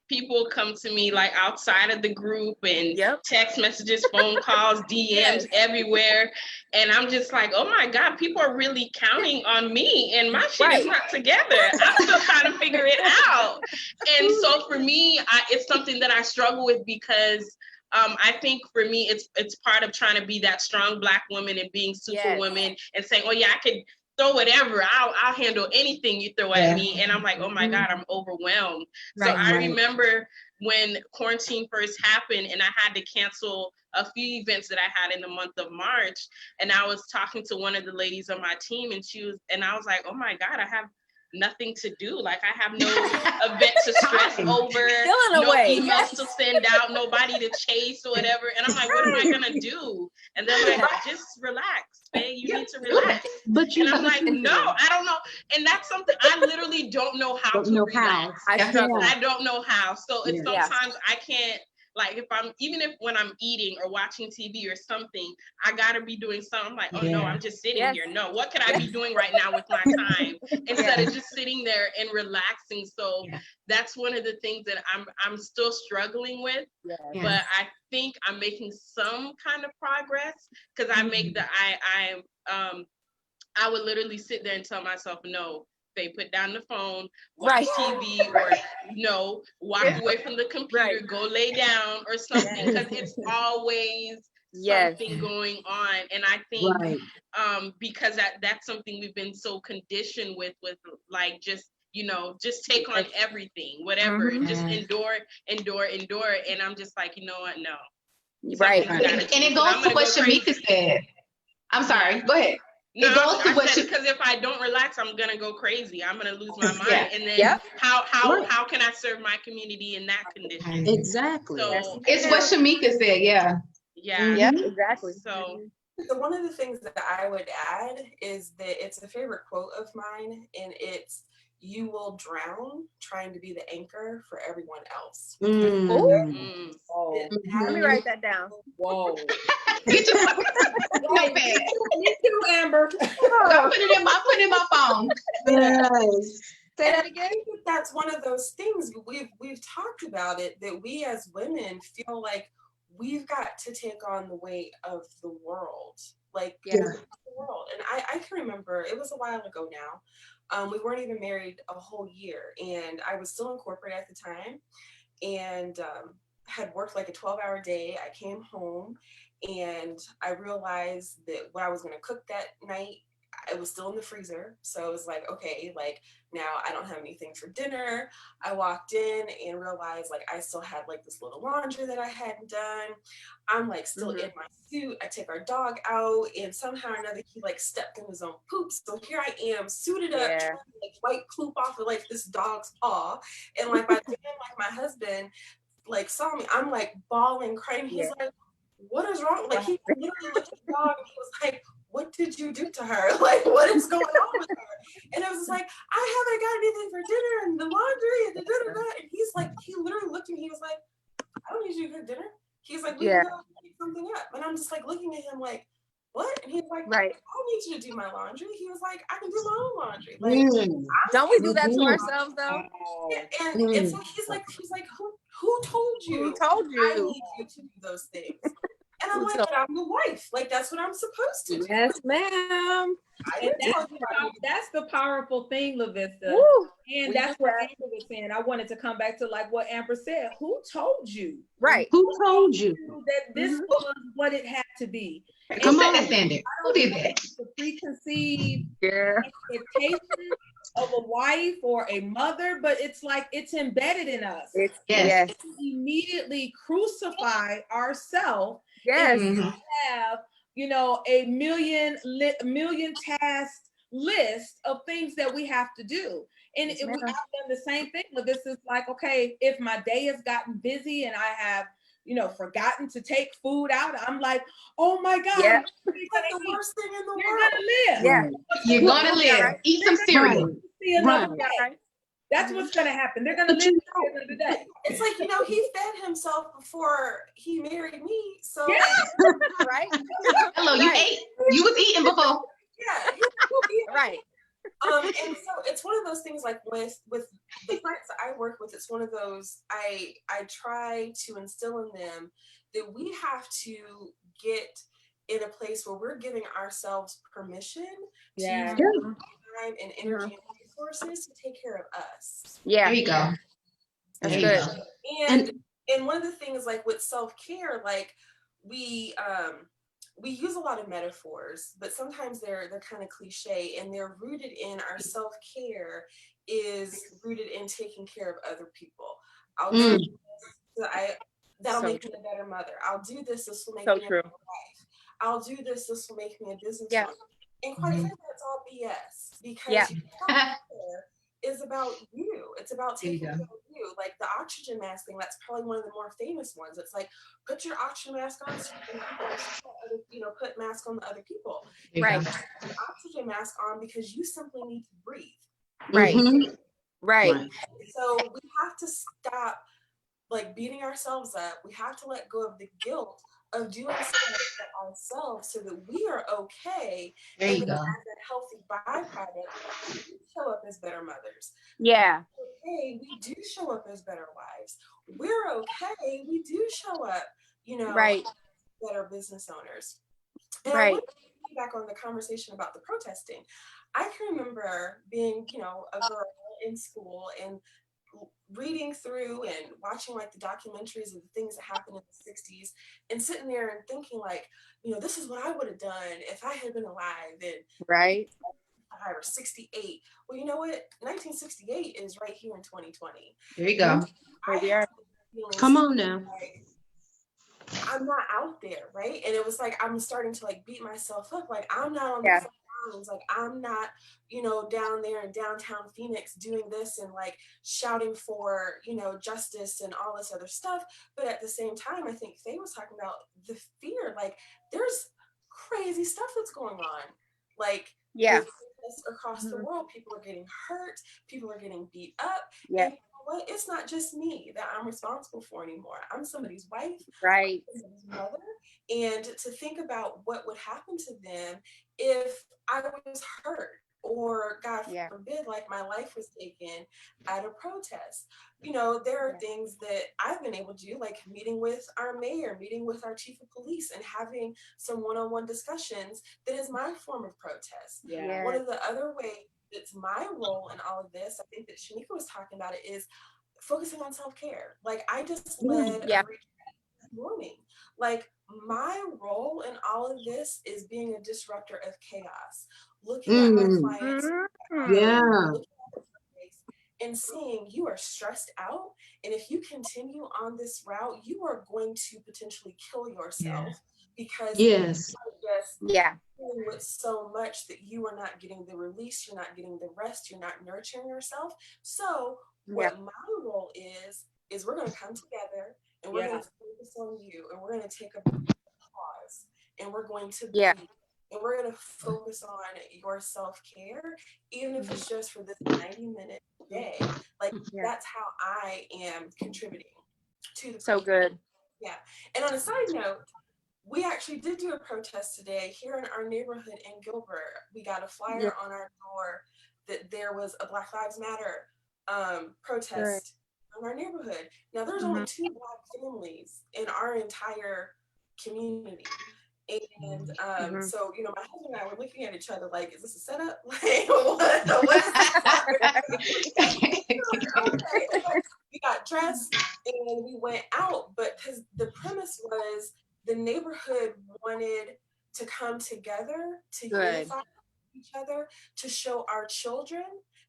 people come to me like outside of the group and text messages, phone calls, DMs everywhere. And I'm just like, oh my God, people are really counting on me and my shit is not together. I'm still trying to figure it out. And so for me, it's something that I struggle with, because I think for me, it's part of trying to be that strong Black woman and being superwoman and saying, oh yeah, I can throw whatever. I'll handle anything you throw at me. And I'm like, oh my God, I'm overwhelmed. So I remember when quarantine first happened and I had to cancel a few events that I had in the month of March. And I was talking to one of the ladies on my team and I was like, oh my God, I have nothing to do. Like I have no event to stress over, no emails to send out, nobody to chase or whatever. And I'm like, what am I gonna do? And they're like, just relax, babe. You need to relax. And I'm like, no, I don't know. And that's something I literally don't know how to relax. I don't know how. So it's sometimes I can't. Like when I'm eating or watching TV or something, I gotta be doing something. I'm like, oh no, I'm just sitting here. No, what could I be doing right now with my time instead of just sitting there and relaxing? So that's one of the things that I'm still struggling with. But I think I'm making some kind of progress because I make I would literally sit there and tell myself, no, they put down the phone, watch TV, or no, walk away from the computer, go lay down or something, because it's always something going on. And I think because that's something we've been so conditioned with like just take on everything, whatever, just endure. And I'm just like, you know what, no. And it goes to what Shamika said. I'm sorry, go ahead. No, because if I don't relax, I'm gonna go crazy. I'm gonna lose my mind, and then how can I serve my community in that condition? Exactly. So it's what Shamika said. Exactly. So one of the things that I would add is that it's a favorite quote of mine, and it's, "You will drown trying to be the anchor for everyone else." Let me write that down. Whoa. Me too, Amber. I'm putting it in my phone. Say that again. I think that's one of those things we've talked about it, that we as women feel like we've got to take on the weight of the world, the world. And I can remember, it was a while ago now. We weren't even married a whole year, and I was still in corporate at the time, and had worked like a 12-hour day. I came home and I realized that what I was going to cook that night, it was still in the freezer. So it was like, okay, like now I don't have anything for dinner. I walked in and realized like I still had like this little laundry that I hadn't done. I'm like still in my suit. I take our dog out, and somehow or another he like stepped in his own poop. So here I am suited up, trying to like wipe poop off of like this dog's paw. And like by the time like my husband like saw me, I'm like bawling, crying. He's like, what is wrong? Like he literally looked at the dog and he was like, what did you do to her? Like, what is going on with her? And I was just like, I haven't got anything for dinner and the laundry and and he's like, he literally looked at me, he was like, I don't need you to cook dinner. He's like, we can go pick something up. And I'm just like looking at him like, what? And he's like, I don't need you to do my laundry. He was like, I can do my own laundry. Like, don't we do that to ourselves though? And so he's like, who told you? Who told you? I need you to do those things. And I'm like, but I'm the wife. Like, that's what I'm supposed to do. Yes, ma'am. That's the powerful thing, LaVista. And that's what Amber was saying. I wanted to come back to like what Amber said. Who told you? Right. Who told you that this was what it had to be? Who set that standard? Who did that? The preconceived expectation of a wife or a mother, but it's like it's embedded in us. We immediately crucify ourselves. Yes. We have, a million task list of things that we have to do. And I've done the same thing. But this is like, okay, if my day has gotten busy and I have, forgotten to take food out, I'm like, oh my God, that's the worst thing in the world. You're gonna live. Yeah. You're gonna live. Eat some cereal. See another day. That's what's gonna happen. They're gonna live to the end of the day. It's like, he fed himself before he married me. So right. Hello, you ate. You was eating before. Right. And so it's one of those things like with the clients that I work with, it's one of those I try to instill in them that we have to get in a place where we're giving ourselves permission to use time and energy and resources to take care of us. Yeah. There you go. That's good. And And one of the things, like with self-care, like we use a lot of metaphors, but sometimes they're kind of cliche, and they're rooted in our self-care is rooted in taking care of other people. I'll do this, that'll So make me a better mother. I'll do this will make So me a true. better wife. I'll do this will make me a business Yeah. owner. And quite frankly, it's all BS, because Yeah. self-care is about you. It's about There you taking go. care of you. Like the oxygen mask thing, that's probably one of the more famous ones. It's like, put your oxygen mask on, so you know, put mask on the other people. Right. Put your oxygen mask on because you simply need to breathe. Right. Right. So we have to stop like beating ourselves up. We have to let go of the guilt of doing something for ourselves so that we are okay. There And you then go. as a healthy byproduct, we show up as better mothers. Yeah. Okay, we do show up as better wives. We're okay. We do show up, you know, Right. better business owners. And I Right. want to back on the conversation about the protesting. I can remember being, you know, a girl in school and reading through and watching like the documentaries of the things that happened in the 60s and sitting there and thinking like, you know, this is what I would have done if I had been alive in Right. 65 or 68. Well, you know what? 1968 is right here in 2020. There you go. Here we are. Come on now. Like, I'm not out there, right? And it was like I'm starting to like beat myself up. Like I'm not on the Yeah. front lines. Like I'm not, you know, down there in downtown Phoenix doing this and like shouting for, you know, justice and all this other stuff. But at the same time, I think Faye was talking about the fear. Like there's crazy stuff that's going on. Like Yeah. across the world, people are getting hurt, people are getting beat up. Yeah. And you know what? It's not just me that I'm responsible for anymore. I'm somebody's wife, Right. I'm somebody's mother, and to think about what would happen to them if I was hurt or God Yeah. forbid, like my life was taken at a protest. You know, there are things that I've been able to do, like meeting with our mayor, meeting with our chief of police, and having some one-on-one discussions. That is my form of protest. Yeah. One of the other ways that's my role in all of this, I think that Shanika was talking about it, is focusing on self-care. Like I just led Yeah. a retreat this morning. Like my role in all of this is being a disruptor of chaos, looking at my clients, Yeah. looking at their face and seeing you are stressed out. And if you continue on this route, you are going to potentially kill yourself because Yes. you're just Yeah. dealing with so much that you are not getting the release, you're not getting the rest, you're not nurturing yourself. So what my role is we're going to come together and we're going to focus on you, and we're going to take a pause, and we're going to breathe, and we're going to focus on your self-care, even if it's just for this 90-minute day. Like that's how I am contributing to the So good. Yeah. And on a side note, we actually did do a protest today here in our neighborhood in Gilbert. We got a flyer on our door that there was a Black Lives Matter protest in our neighborhood. Now there's only 2 Black families in our entire community. And so, you know, my husband and I were looking at each other like, is this a setup? Like, what is okay. We got dressed and we went out, but because the premise was the neighborhood wanted to come together to unify each other, to show our children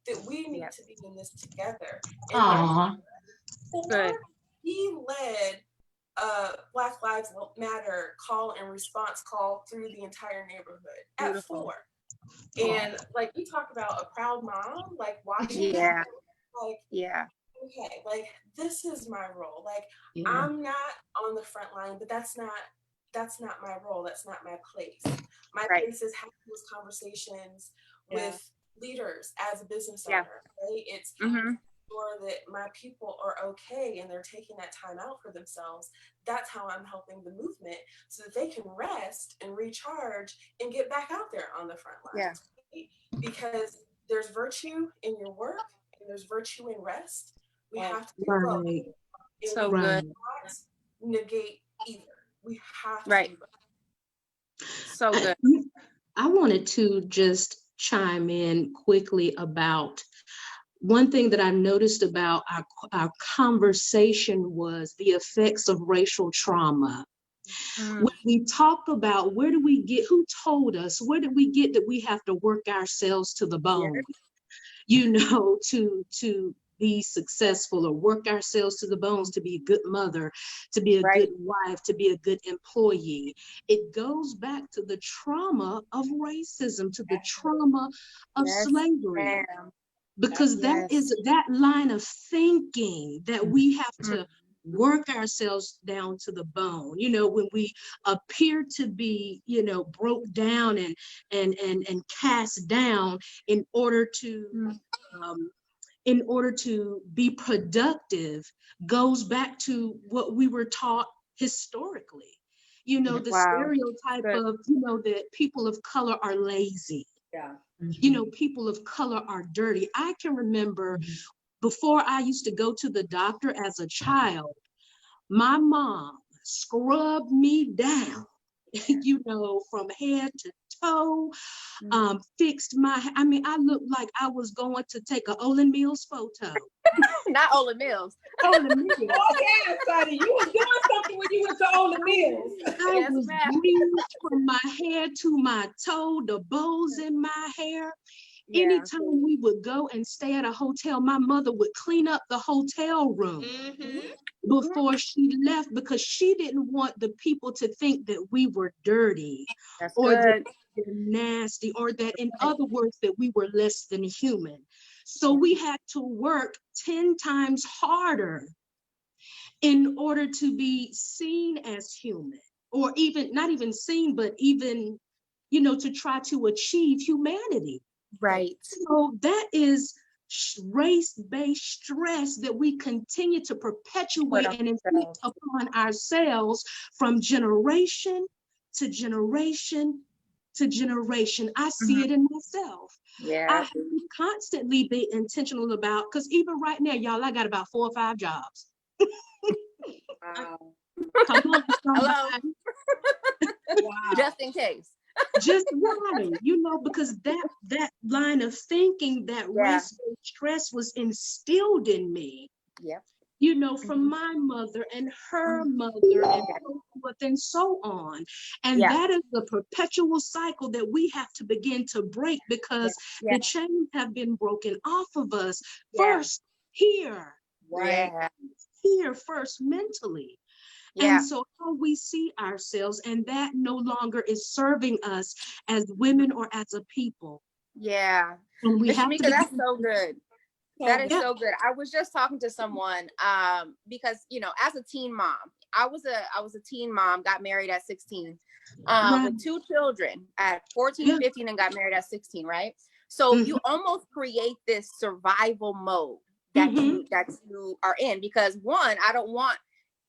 that we need to be in this together. And he led Black Lives Matter call and response call through the entire neighborhood at 4. And like you talk about a proud mom, like watching that, like okay, like this is my role. Like I'm not on the front line, but that's not my role. That's not my place. My place is having those conversations with leaders as a business owner, right? It's sure that my people are okay and they're taking that time out for themselves. That's how I'm helping the movement so that they can rest and recharge and get back out there on the front lines. Right? Because there's virtue in your work and there's virtue in rest. We have to do both. So we good. not negate either. We have to do both. So good. I wanted to just chime in quickly about one thing that I noticed about our conversation was the effects of racial trauma. When we talk about where do we get, who told us, where did we get that we have to work ourselves to the bone, you know, to be successful, or work ourselves to the bones to be a good mother, to be a good wife, to be a good employee. It goes back to the trauma of racism, to the trauma of slavery. Because that is that line of thinking that we have to work ourselves down to the bone. You know, when we appear to be, you know, broke down and cast down in order to be productive, goes back to what we were taught historically. You know, the stereotype of, you know, that people of color are lazy. You know, people of color are dirty. I can remember before I used to go to the doctor as a child, my mom scrubbed me down, you know, from head to toe, fixed my, I mean, I looked like I was going to take a Olin Mills photo. Not Olin Mills. Olin Mills. Oh, yeah, Sonny, you was doing something when you went to Olin Mills. I was greased from my head to my toe, the bows in my hair. Anytime we would go and stay at a hotel, my mother would clean up the hotel room before she left, because she didn't want the people to think that we were dirty or that we were nasty, or that, in other words, that we were less than human. So we had to work 10 times harder in order to be seen as human, or even not even seen, but even, you know, to try to achieve humanity. Right. So that is race-based stress that we continue to perpetuate and inflict upon ourselves from generation to generation to generation. I see it in myself. I have to constantly be intentional about, because even right now, y'all, I got about 4 or 5 jobs. Wow. Come on, hello. Wow. Just in case. Just right, you know, because that line of thinking, that race-based stress was instilled in me. You know, from my mother and her mother and so forth and so on. And that is the perpetual cycle that we have to begin to break, because the chains have been broken off of us first here. Here first mentally. And so how we see ourselves, and that no longer is serving us as women or as a people. And we have Shamika, that's so good. That is so good. I was just talking to someone because, you know, as a teen mom, I was a teen mom, got married at 16 with 2 children at 14, 15, and got married at 16, right? So you almost create this survival mode that you are in, because one, I don't want,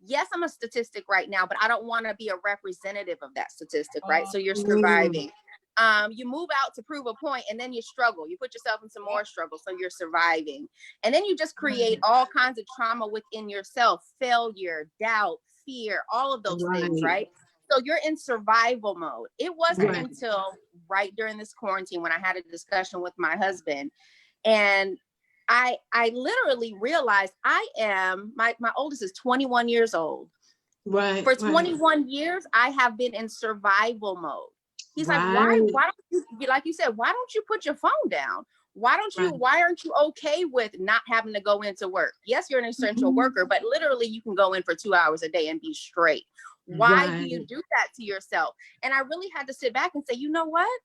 yes, I'm a statistic right now, but I don't want to be a representative of that statistic, right? So you're surviving. You move out to prove a point, and then you struggle. You put yourself in some more struggle, so you're surviving. And then you just create all kinds of trauma within yourself, failure, doubt, fear, all of those things, right? So you're in survival mode. It wasn't until right during this quarantine when I had a discussion with my husband, and I literally realized I am, my oldest is 21 years old. For 21 years, I have been in survival mode. He's like, why don't you, like you said, why don't you put your phone down? Why aren't you okay with not having to go into work? Yes, you're an essential worker, but literally you can go in for 2 hours a day and be straight. Why do you do that to yourself? And I really had to sit back and say, you know what?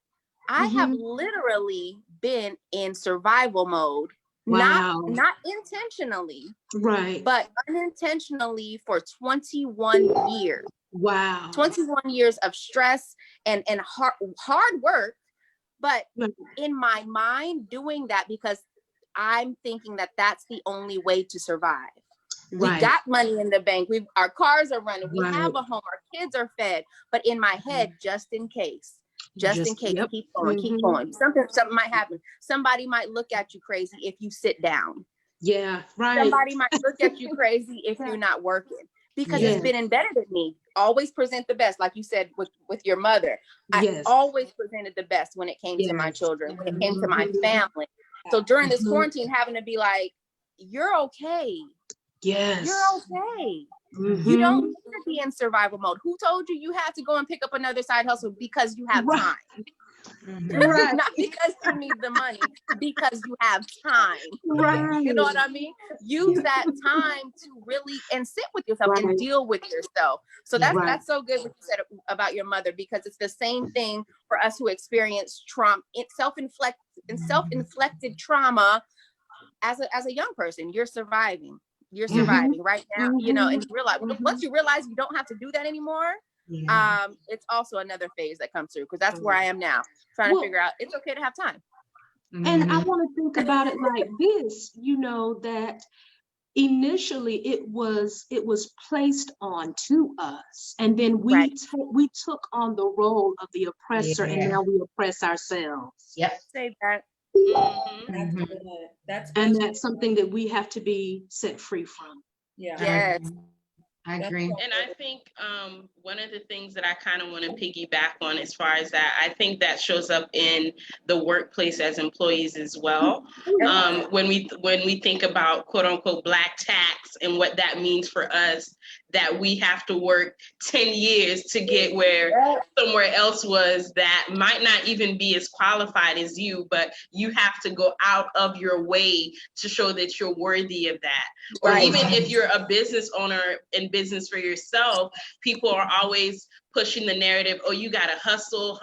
I have literally been in survival mode. Not intentionally, but unintentionally for 21 years. 21 years of stress and hard work, but in my mind doing that because I'm thinking that that's the only way to survive. We got money in the bank. Our cars are running. We have a home. Our kids are fed. But in my head, just in case, keep going. Something might happen. Somebody might look at you crazy if you sit down. Somebody might look at you crazy if you're not working, because it's been embedded in me. Always present the best, like you said with your mother. I always presented the best when it came to my children, when it came to my family. So during this quarantine, having to be like, you're okay. Yes. You're okay. You don't need to be in survival mode. Who told you you had to go and pick up another side hustle because you have time? Right. Not because you need the money, because you have time. Right. You know what I mean? Use that time to really and sit with yourself and deal with yourself. So that's so good what you said about your mother, because it's the same thing for us who experience trauma, self-inflicted trauma as a young person. You're surviving right now, you know, and you realize once you realize you don't have to do that anymore. It's also another phase that comes through, because that's where I am now, trying to figure out it's okay to have time. And I want to think about it like this, you know, that initially it was placed on to us, and then we took on the role of the oppressor, and now we oppress ourselves. Yep. Say that. That's something that we have to be set free from. Yes. I agree. And I think one of the things that I kind of want to piggyback on as far as that, I think that shows up in the workplace as employees as well. When we think about quote unquote Black tax and what that means for us, that we have to work 10 years to get where somewhere else was that might not even be as qualified as you, but you have to go out of your way to show that you're worthy of that. Or even if you're a business owner in business for yourself, people are always pushing the narrative, oh, you gotta hustle,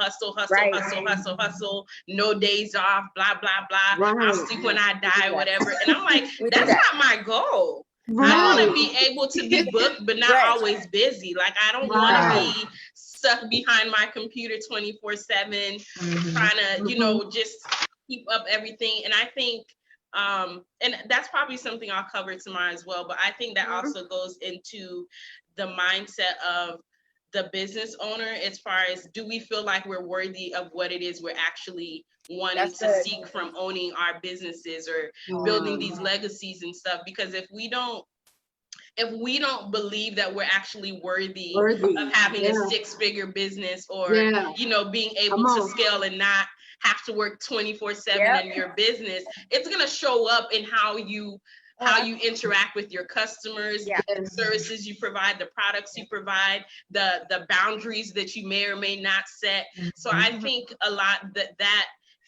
no days off, blah, blah, blah. I'll sleep when I die, whatever. And I'm like, that's not my goal. I want to be able to be booked, but not always busy. Like, I don't want to be stuck behind my computer 24/7, trying to, you know, just keep up everything. And I think, and that's probably something I'll cover tomorrow as well, but I think that also goes into the mindset of the business owner, as far as, do we feel like we're worthy of what it is we're actually wanting to seek from owning our businesses or building these legacies and stuff? Because if we don't believe that we're actually worthy of having a 6-figure business, or you know, being able to scale and not have to work 24/7 in your business, it's going to show up in how you interact with your customers, the services you provide, the products you provide, the boundaries that you may or may not set. So I think a lot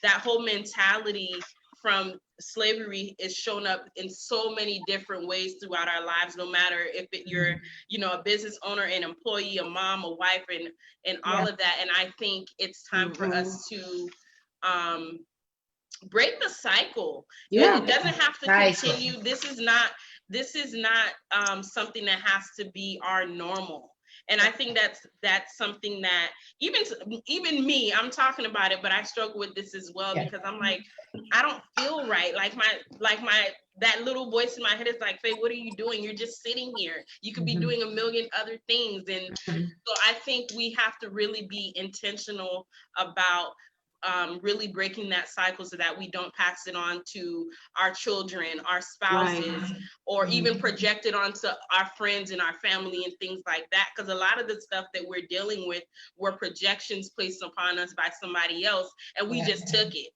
that whole mentality from slavery is shown up in so many different ways throughout our lives, no matter if you're, you know, a business owner, an employee, a mom, a wife, and all of that. And I think it's time for us to break the cycle. It doesn't have to continue. This is not something that has to be our normal. And I think that's something that even me, I'm talking about it, but I struggle with this as well, because I'm like, I don't feel right. Like my that little voice in my head is like, Faye, what are you doing? You're just sitting here. You could be doing a million other things. And so I think we have to really be intentional about really breaking that cycle, so that we don't pass it on to our children, our spouses, or even project it onto our friends and our family and things like that. Because a lot of the stuff that we're dealing with were projections placed upon us by somebody else, and we just took it.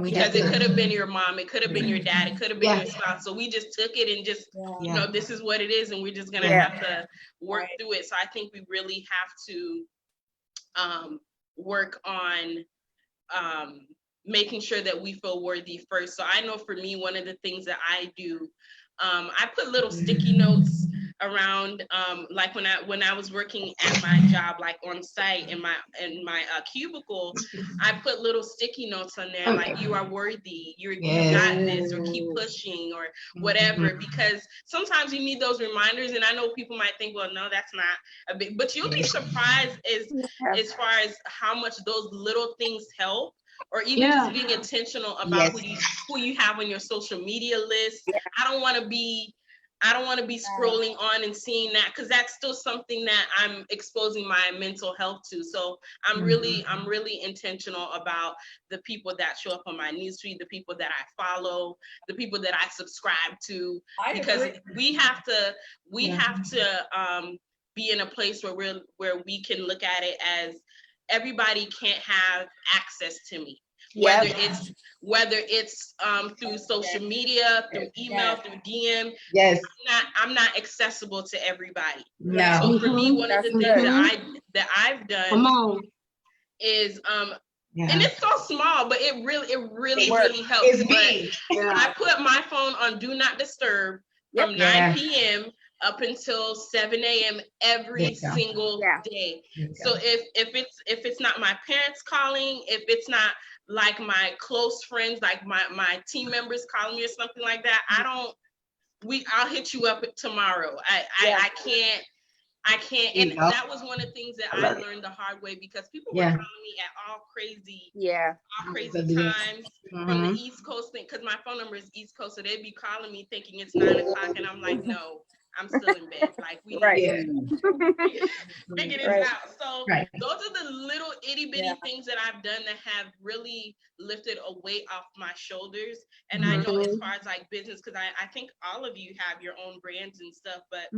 Because it could have been your mom, it could have been your dad, it could have been your spouse. So we just took it and just, you know, this is what it is, and we're just gonna have to work through it. So I think we really have to work on making sure that we feel worthy first. So I know for me, one of the things that I do, I put little sticky notes around, like when I was working at my job, like on site in my cubicle, I put little sticky notes on there, like, you are worthy, you got this, or keep pushing, or whatever, because sometimes you need those reminders. And I know people might think, well, no, that's not a big, but you'll be surprised as far as how much those little things help. Or even just being intentional about who you have on your social media list. I don't want to be scrolling on and seeing that, because that's still something that I'm exposing my mental health to. So I'm really intentional about the people that show up on my newsfeed, the people that I follow, the people that I subscribe to, because we have to be in a place where we can look at it as, everybody can't have access to me. whether it's through social media, through email, through DM. Yes. I'm not accessible to everybody. No. So for me, one of the things that I've done is and it's so small, but it really helps. It's big. I put my phone on do not disturb from 9 p.m. up until 7 a.m. every single day. So if it's not my parents calling, if it's not like my close friends, like my team members calling me or something like that, I'll hit you up tomorrow. I can't, and that was one of the things that I learned the hard way, because people were calling me at all crazy times from the East Coast thing, because my phone number is East Coast, so they'd be calling me thinking it's 9 o'clock, and I'm like, no, I'm still in bed. Like, we need to figure this out. So those are the little itty bitty things that I've done that have really lifted a weight off my shoulders. And I know as far as like business, because I think all of you have your own brands and stuff, but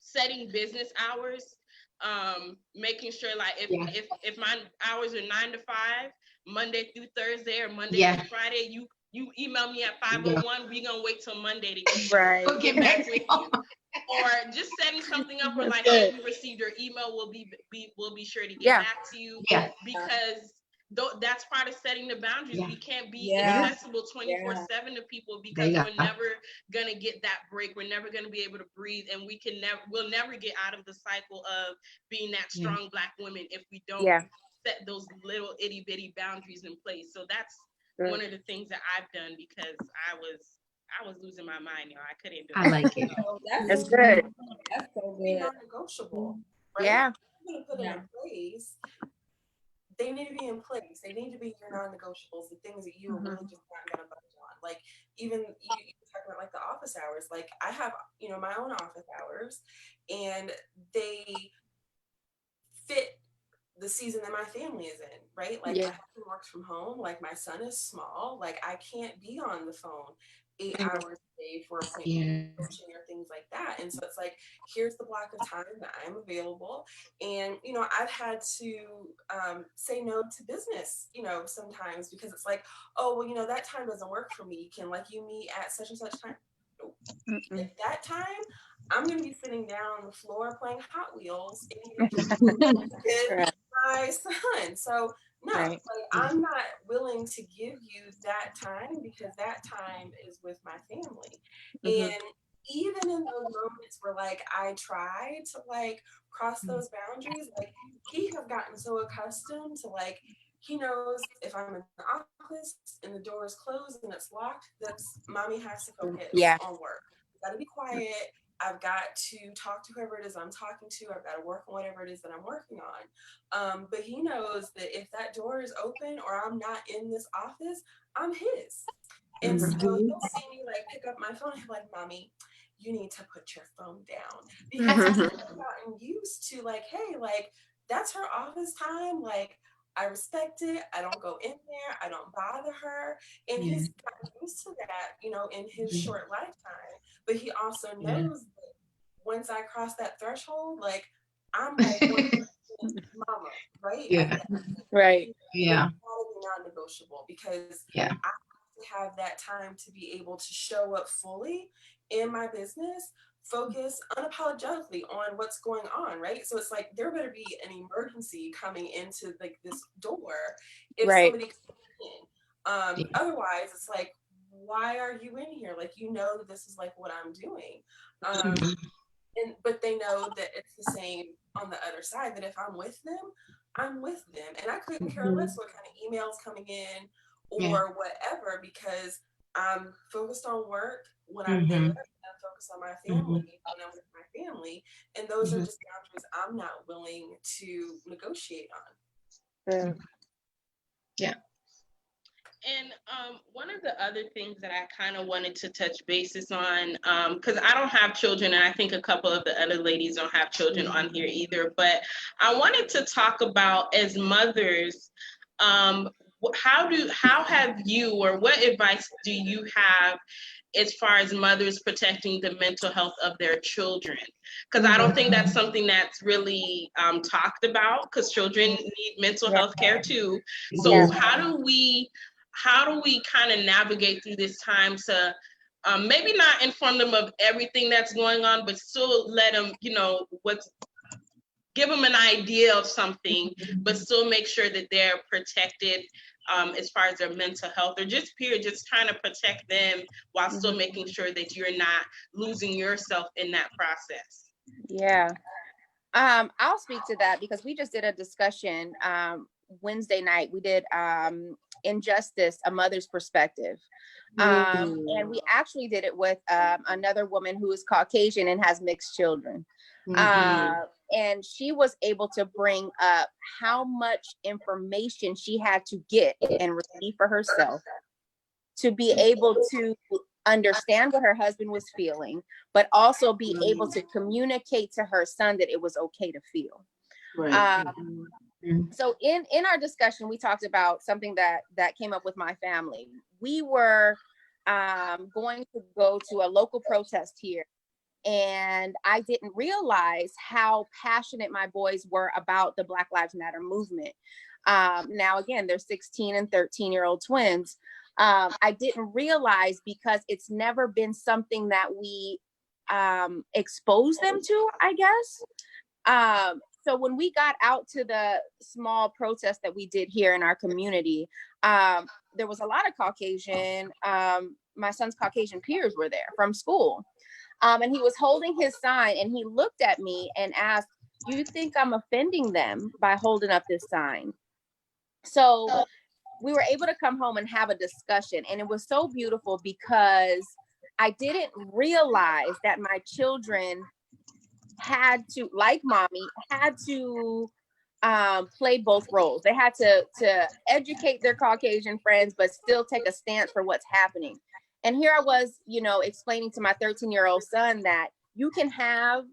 setting business hours, making sure like if my hours are 9 to 5, Monday through Thursday, or Monday through Friday, you email me at 5:01, we're gonna wait till Monday to get back with you. Or just setting something up where like, hey, we received your email, we'll be sure to get back to you. Because that's part of setting the boundaries. We can't be accessible 24/7 to people, because we're never gonna get that break. We're never gonna be able to breathe, and we'll never get out of the cycle of being that strong Black women if we don't set those little itty bitty boundaries in place. So that's one of the things that I've done, because I was losing my mind, y'all. I couldn't do it. I like it. That's good. That's so Be good. non-negotiable, right? Yeah. You're gonna put it in place. They need to be in place. They need to be your non-negotiables, the things that you are really just not gonna budge on. Like, even you talk about like the office hours. Like, I have, my own office hours, and they fit the season that my family is in, right? Like, my husband works from home. Like, my son is small. Like, I can't be on the phone 8 hours a day for appointment coaching or things like that. And so it's like, here's the block of time that I'm available. And, I've had to say no to business, sometimes, because it's like, oh, well, that time doesn't work for me. Can you meet at such and such time? Nope. At that time, I'm going to be sitting down on the floor playing Hot Wheels with my son. So no, like, I'm not willing to give you that time, because that time is with my family. And even in those moments where like I try to like cross those boundaries, like, he has gotten so accustomed to, like, he knows if I'm in the office and the door is closed and it's locked, that's mommy has to focus on work. Gotta be quiet. I've got to talk to whoever it is I'm talking to. I've got to work on whatever it is that I'm working on. But he knows that if that door is open or I'm not in this office, I'm his. And so he'll see me like pick up my phone and he'll be like, mommy, you need to put your phone down. Because I've gotten used to like, hey, like, that's her office time. Like, I respect it. I don't go in there. I don't bother her. And he's gotten used to that, in his short lifetime. But he also knows that once I cross that threshold, like, I'm like, mama, right? Yeah. Right. Yeah. It's gotta be non-negotiable, because I have to have that time to be able to show up fully in my business, focus unapologetically on what's going on, right? So it's like, there better be an emergency coming into like this door if somebody comes in. Otherwise, it's like, why are you in here? Like, that this is like what I'm doing. But they know that it's the same on the other side, that if I'm with them, I'm with them. And I couldn't care less what kind of emails coming in or whatever, because I'm focused on work when I'm there, and I'm focused on my family when I'm with my family. And those are just boundaries I'm not willing to negotiate on. Yeah. And one of the other things that I kind of wanted to touch bases on, because I don't have children, and I think a couple of the other ladies don't have children on here either, but I wanted to talk about, as mothers, how have you, or what advice do you have as far as mothers protecting the mental health of their children? Because I don't think that's something that's really talked about, because children need mental health care too. So how do we kind of navigate through this time to maybe not inform them of everything that's going on, but still let them, give them an idea of something, but still make sure that they're protected as far as their mental health, or just trying to protect them while still making sure that you're not losing yourself in that process. Yeah. I'll speak to that because we just did a discussion Wednesday night. We did Injustice, a Mother's Perspective. And we actually did it with another woman who is Caucasian and has mixed children. And she was able to bring up how much information she had to get and receive for herself to be able to understand what her husband was feeling, but also be able to communicate to her son that it was okay to feel. Right. So in our discussion, we talked about something that came up with my family. We were going to go to a local protest here, and I didn't realize how passionate my boys were about the Black Lives Matter movement. Now, again, they're 16 and 13-year-old twins. I didn't realize because it's never been something that we expose them to, I guess. So when we got out to the small protest that we did here in our community, there was a lot of Caucasian, my son's Caucasian peers were there from school. And he was holding his sign, and he looked at me and asked, "Do you think I'm offending them by holding up this sign?" So we were able to come home and have a discussion, and it was so beautiful because I didn't realize that my children had to, like mommy, had to play both roles. They had to educate their Caucasian friends, but still take a stance for what's happening. And here I was, explaining to my 13-year-old son that you can have,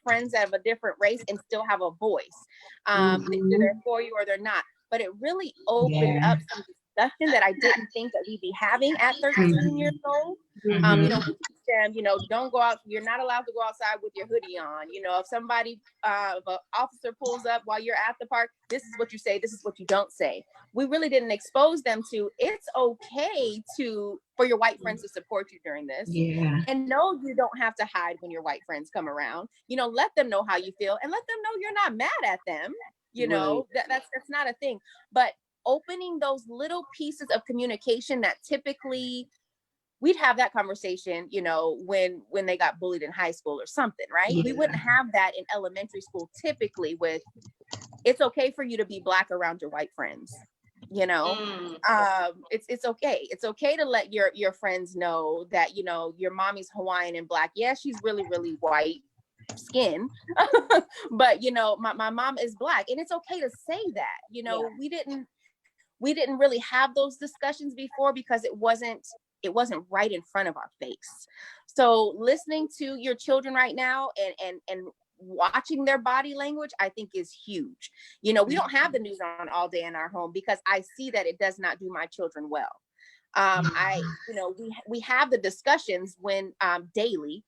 friends of a different race and still have a voice. Either they're for you or they're not. But it really opened up some discussion that I didn't think that we'd be having at 13 years old. We teach them, don't go out. You're not allowed to go outside with your hoodie on. If somebody, if an officer pulls up while you're at the park, this is what you say. This is what you don't say. We really didn't expose them to it's okay for your white friends to support you during this. And no, you don't have to hide when your white friends come around. Let them know how you feel and let them know you're not mad at them. That's not a thing. But opening those little pieces of communication that typically we'd have that conversation, when they got bullied in high school or something, right? We wouldn't have that in elementary school typically with, it's okay for you to be Black around your white friends. It's okay. It's okay to let your friends know that, your mommy's Hawaiian and Black. Yeah, she's really, really white skin, but my mom is Black, and it's okay to say that. We didn't really have those discussions before because it wasn't right in front of our face. So listening to your children right now and watching their body language, I think is huge. We don't have the news on all day in our home because I see that it does not do my children well. We have the discussions when daily,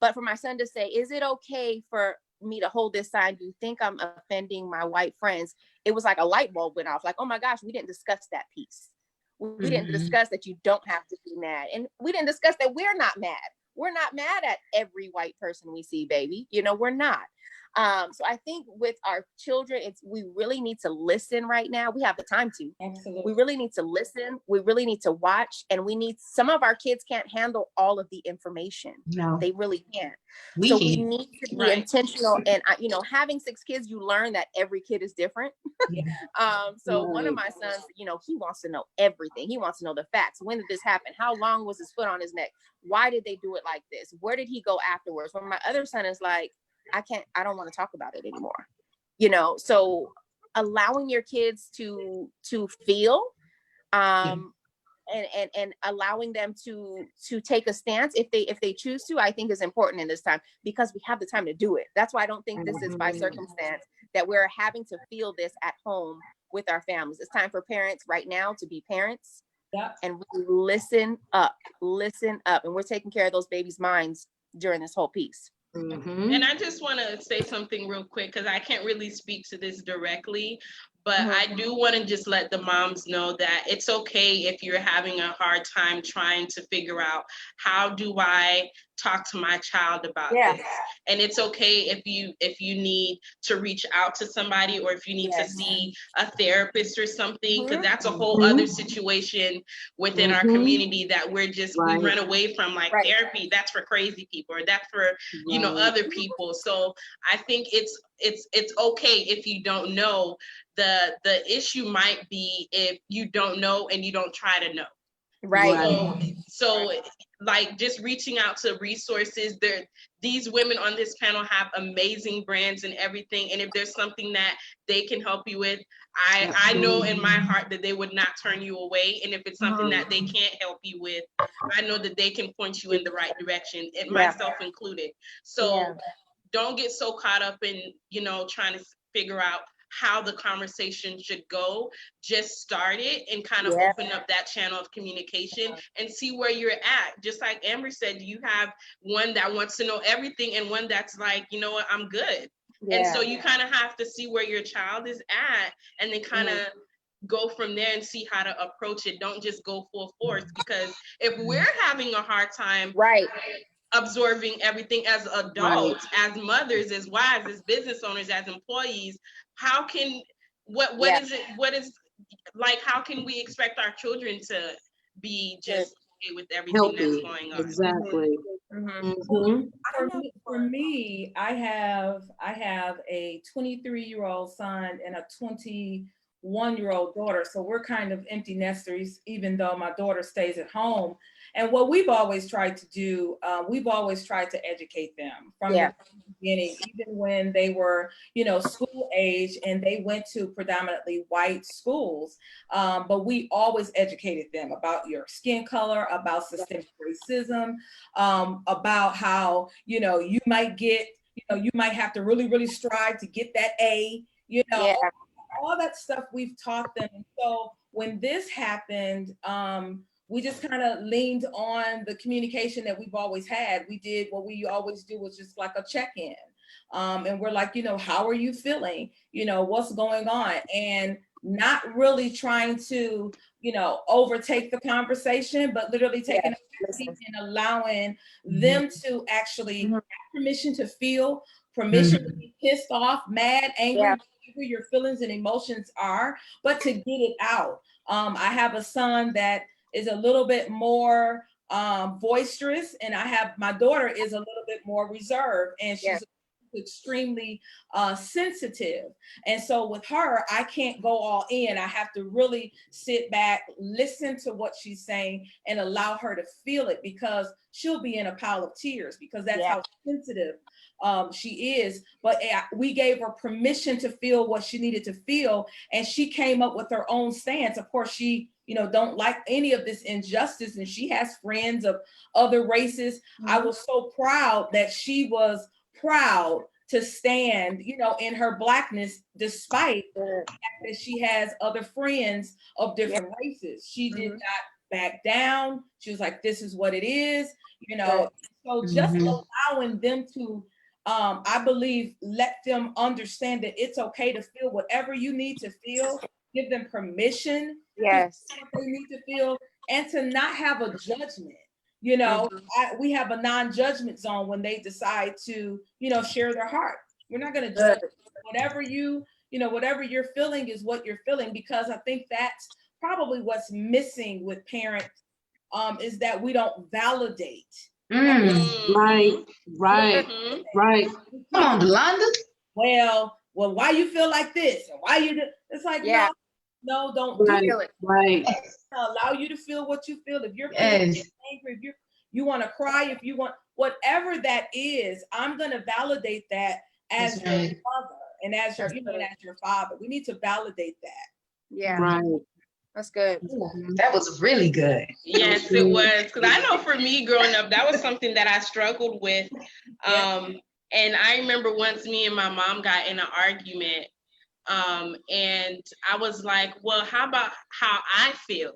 but for my son to say, is it okay for me to hold this sign? Do you think I'm offending my white friends? It was like a light bulb went off. Like, oh my gosh, we didn't discuss that piece. We didn't discuss that you don't have to be mad. And we didn't discuss that we're not mad. We're not mad at every white person we see, baby. We're not. So I think with our children, we really need to listen right now. We have the time to. Absolutely. We really need to listen. We really need to watch. And some of our kids can't handle all of the information. No, they really can't. We need to be intentional. And, having 6 kids, you learn that every kid is different. One of my sons, he wants to know everything. He wants to know the facts. When did this happen? How long was his foot on his neck? Why did they do it like this? Where did he go afterwards? When my other son is like, I don't want to talk about it anymore. So allowing your kids to feel, and allowing them to take a stance if they choose to, I think is important in this time because we have the time to do it. That's why I don't think this is by circumstance that we're having to feel this at home with our families. It's time for parents right now to be parents. Yep. And we listen up. And we're taking care of those babies' minds during this whole piece. Mhm. And I just want to say something real quick, because I can't really speak to this directly, but I do want to just let the moms know that it's okay if you're having a hard time trying to figure out, how do I talk to my child about this? And it's okay if you need to reach out to somebody, or if you need to see a therapist or something, because that's a whole other situation within our community that we run away from, like therapy, that's for crazy people, or that's for other people. So I think it's okay if you don't know. The issue might be if you don't know and you don't try to know. So like, just reaching out to resources. These women on this panel have amazing brands and everything, and if there's something that they can help you with, I know in my heart that they would not turn you away. And if it's something that they can't help you with, I know that they can point you in the right direction, and myself included. So don't get so caught up in trying to figure out how the conversation should go. Just start it and kind of open up that channel of communication and see where you're at. Just like Amber said, you have one that wants to know everything and one that's like, you know what, I'm good. And so you kind of have to see where your child is at, and then kind of go from there and see how to approach it. Don't just go full force, because if we're having a hard time absorbing everything as adults, as mothers, as wives, as business owners, as employees, how can what is like, how can we expect our children to be just okay with everything that's going on? Exactly. For me, I have a 23-year-old son and a 21-year-old daughter. So we're kind of empty nesters, even though my daughter stays at home. And what we've always tried to do, we've always tried to educate them from the beginning, even when they were, school age and they went to predominantly white schools. But we always educated them about your skin color, about systemic racism, about how, you might get, you might have to really, really strive to get that A, all that stuff we've taught them. And so when this happened, we just kind of leaned on the communication that we've always had. We did what we always do, was just like a check-in. And we're like, how are you feeling? What's going on? And not really trying to, overtake the conversation, but literally taking a seat and allowing them to actually have permission to feel, permission to be pissed off, mad, angry, whatever your feelings and emotions are, but to get it out. I have a son that is a little bit more boisterous, and my daughter is a little bit more reserved, and she's extremely sensitive. And so with her, I can't go all in. I have to really sit back, listen to what she's saying, and allow her to feel it, because she'll be in a pile of tears, because that's how sensitive she is. But we gave her permission to feel what she needed to feel, and she came up with her own stance. Of course, she don't like any of this injustice, and she has friends of other races. I was so proud that she was proud to stand, in her Blackness, despite the fact that she has other friends of different races. She did not back down. She was like, this is what it is, So just allowing them to, I believe, let them understand that it's okay to feel whatever you need to feel. Give them permission to feel what they need to feel, and to not have a judgment. We have a non-judgment zone when they decide to, share their heart. We're not going to judge whatever whatever you're feeling is what you're feeling, because I think that's probably what's missing with parents, is that we don't validate. Right. Come on, Delonda. Well, why you feel like this? And why you do? It's like, no, don't do it. Allow you to feel what you feel. If you're feeling angry, if you want to cry, if you want whatever that is, I'm going to validate that as your mother and as your, and as your father. We need to validate that. That's good. That was really good. Yes, it was. Because I know for me growing up, that was something that I struggled with. And I remember once me and my mom got in an argument. And I was like, well, how about how I feel?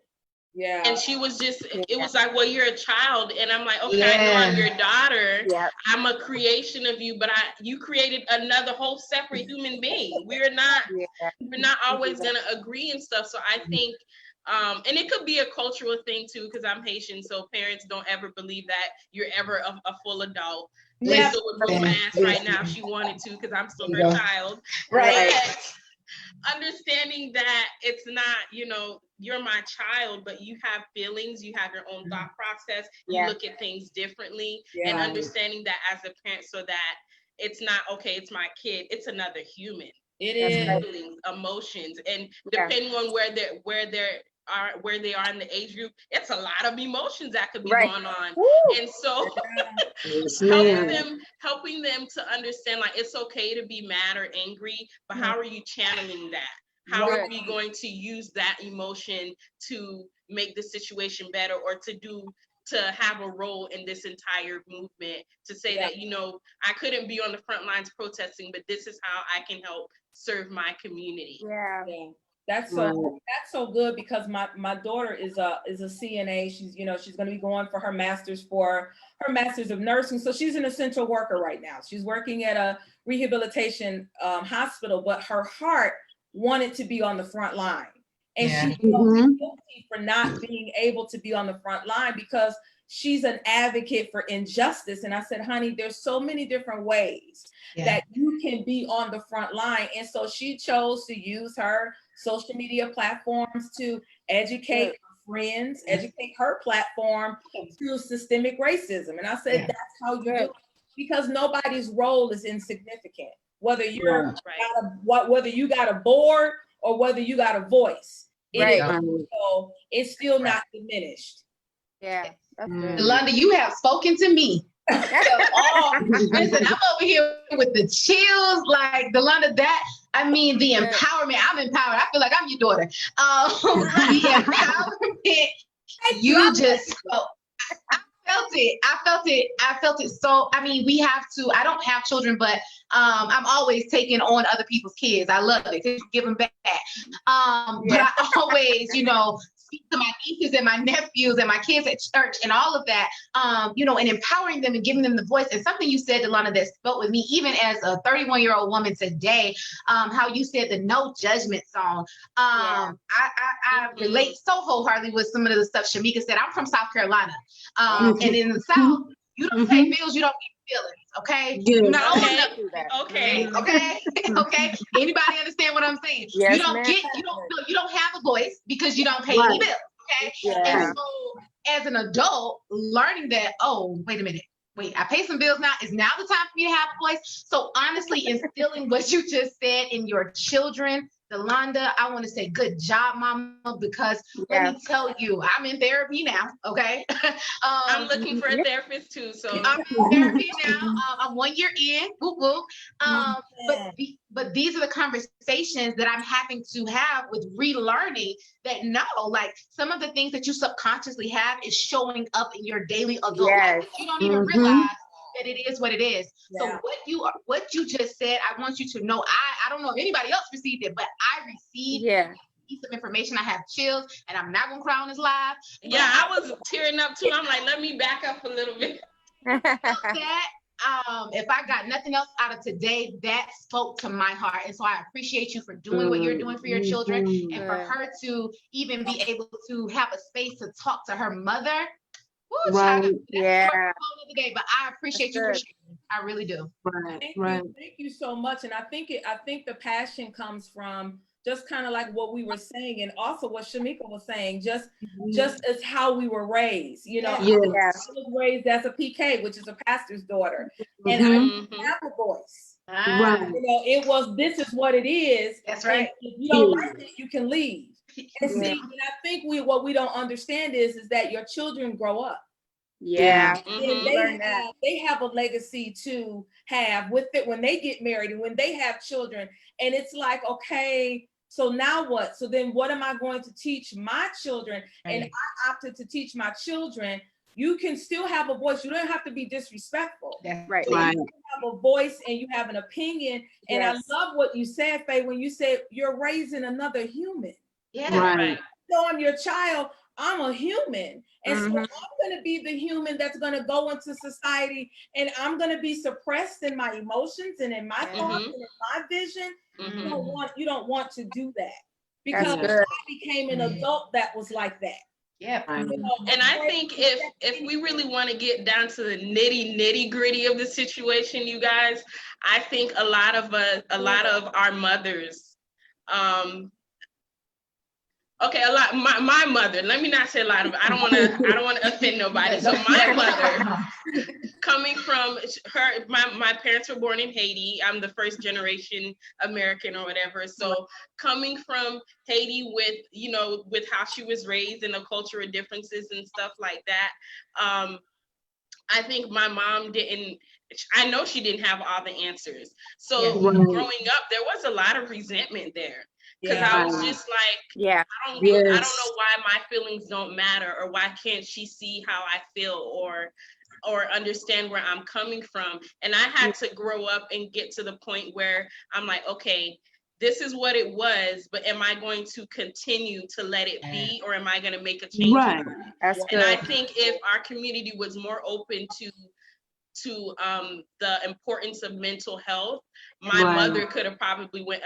Yeah. And she was just, it was like, well, you're a child. And I'm like, okay, I know I'm your daughter. Yeah. I'm a creation of you, but you created another whole separate human being. We're not always going to agree and stuff. So I think, and it could be a cultural thing too, because I'm Haitian. So parents don't ever believe that you're ever a full adult. Lisa would whoop my ass right now if she wanted to, because I'm still her child. Right. But understanding that it's not, you're my child, but you have feelings, you have your own thought process, you look at things differently, and understanding that as a parent, so that it's not, okay, it's my kid, it's another human. It is. Feelings, emotions, and depending on where they are in the age group, it's a lot of emotions that could be going on. And so helping them to understand, like, it's okay to be mad or angry, but how are you channeling that? How are we going to use that emotion to make the situation better, or to have a role in this entire movement, to say that, I couldn't be on the front lines protesting, but this is how I can help serve my community. Yeah. That's so good, because my daughter is a CNA. She's she's going to be going for her master's of nursing. So she's an essential worker right now. She's working at a rehabilitation hospital, but her heart wanted to be on the front line, and she felt guilty for not being able to be on the front line because she's an advocate for injustice. And I said, honey, there's so many different ways that you can be on the front line. And so she chose to use her social media platforms to educate her friends, educate her platform to systemic racism. And I said, that's how you do it, because nobody's role is insignificant, whether you're whether you got a board or whether you got a voice. So it's still not diminished. Yeah. Yolanda, you have spoken to me. Listen, I'm over here with the chills, like Yolanda, the empowerment. I'm empowered. I feel like I'm your daughter. The empowerment you just spoke. I felt it. So, we have to, I don't have children, but I'm always taking on other people's kids. I love it. Give them back. But I always, speak to my nieces and my nephews and my kids at church and all of that, and empowering them and giving them the voice. And something you said, Delana, that spoke with me, even as a 31-year-old woman today, how you said the no judgment song. I relate so wholeheartedly with some of the stuff Shamika said. I'm from South Carolina. And in the South, you don't pay bills, you don't get feelings. Okay. You're not old enough to do that. Okay. Anybody understand what I'm saying? Yes, you don't have a voice because you don't pay any bills. Okay. And so as an adult, learning that, wait a minute. I pay some bills now. Is now the time for me to have a voice? So honestly, instilling what you just said in your children, Yolanda, I want to say good job, mama, because let me tell you, I'm in therapy now, okay? I'm looking for a therapist too, so. I'm in therapy now. I'm 1 year in, whoop, whoop. But these are the conversations that I'm having to have with relearning that like some of the things that you subconsciously have is showing up in your daily adult life. You don't even realize that it is what it is. So what you just said, I want you to know, I don't know if anybody else received it, but I received a piece of information. I have chills, and I'm not gonna cry on this live. I was tearing up too. I'm like, let me back up a little bit. If I got nothing else out of today, that spoke to my heart. And so I appreciate you for doing what you're doing for your children, and for her to even be able to have a space to talk to her mother. Woo, child, today, but I appreciate you for sharing. I really do. Thank you so much. And I think the passion comes from just kind of like what we were saying, and also what Shamika was saying, just as how we were raised. I was raised as a PK, which is a pastor's daughter, and I didn't have a voice. It was, this is what it is. That's right. If you don't like it, you can leave. And see, and I think what we don't understand is that your children grow up. And they have a legacy to have with it when they get married and when they have children. And it's like, okay, so now what? So then what am I going to teach my children? And I opted to teach my children you can still have a voice. You don't have to be disrespectful. Right. You have a voice and you have an opinion. And I love what you said, Faye, when you said you're raising another human. Right. So I'm your child. I'm a human. And so I'm going to be the human that's going to go into society, and I'm going to be suppressed in my emotions and in my thoughts and in my vision. You don't want to do that, because I became an adult that was like that. Yeah. And I think if we really want to get down to the nitty gritty of the situation, you guys, I think a lot of our mothers, my mother, let me not say a lot of, I don't want to offend nobody. So my mother, coming from her, my parents were born in Haiti. I'm the first generation American or whatever. So coming from Haiti with how she was raised and the cultural differences and stuff like that, I think my mom I know she didn't have all the answers. So growing up, there was a lot of resentment there. Because I was just like, I don't know why my feelings don't matter, or why can't she see how I feel, or understand where I'm coming from. And I had to grow up and get to the point where I'm like, okay, this is what it was, but am I going to continue to let it be, or am I going to make a change? Right. And I think if our community was more open to the importance of mental health, my mother could have probably went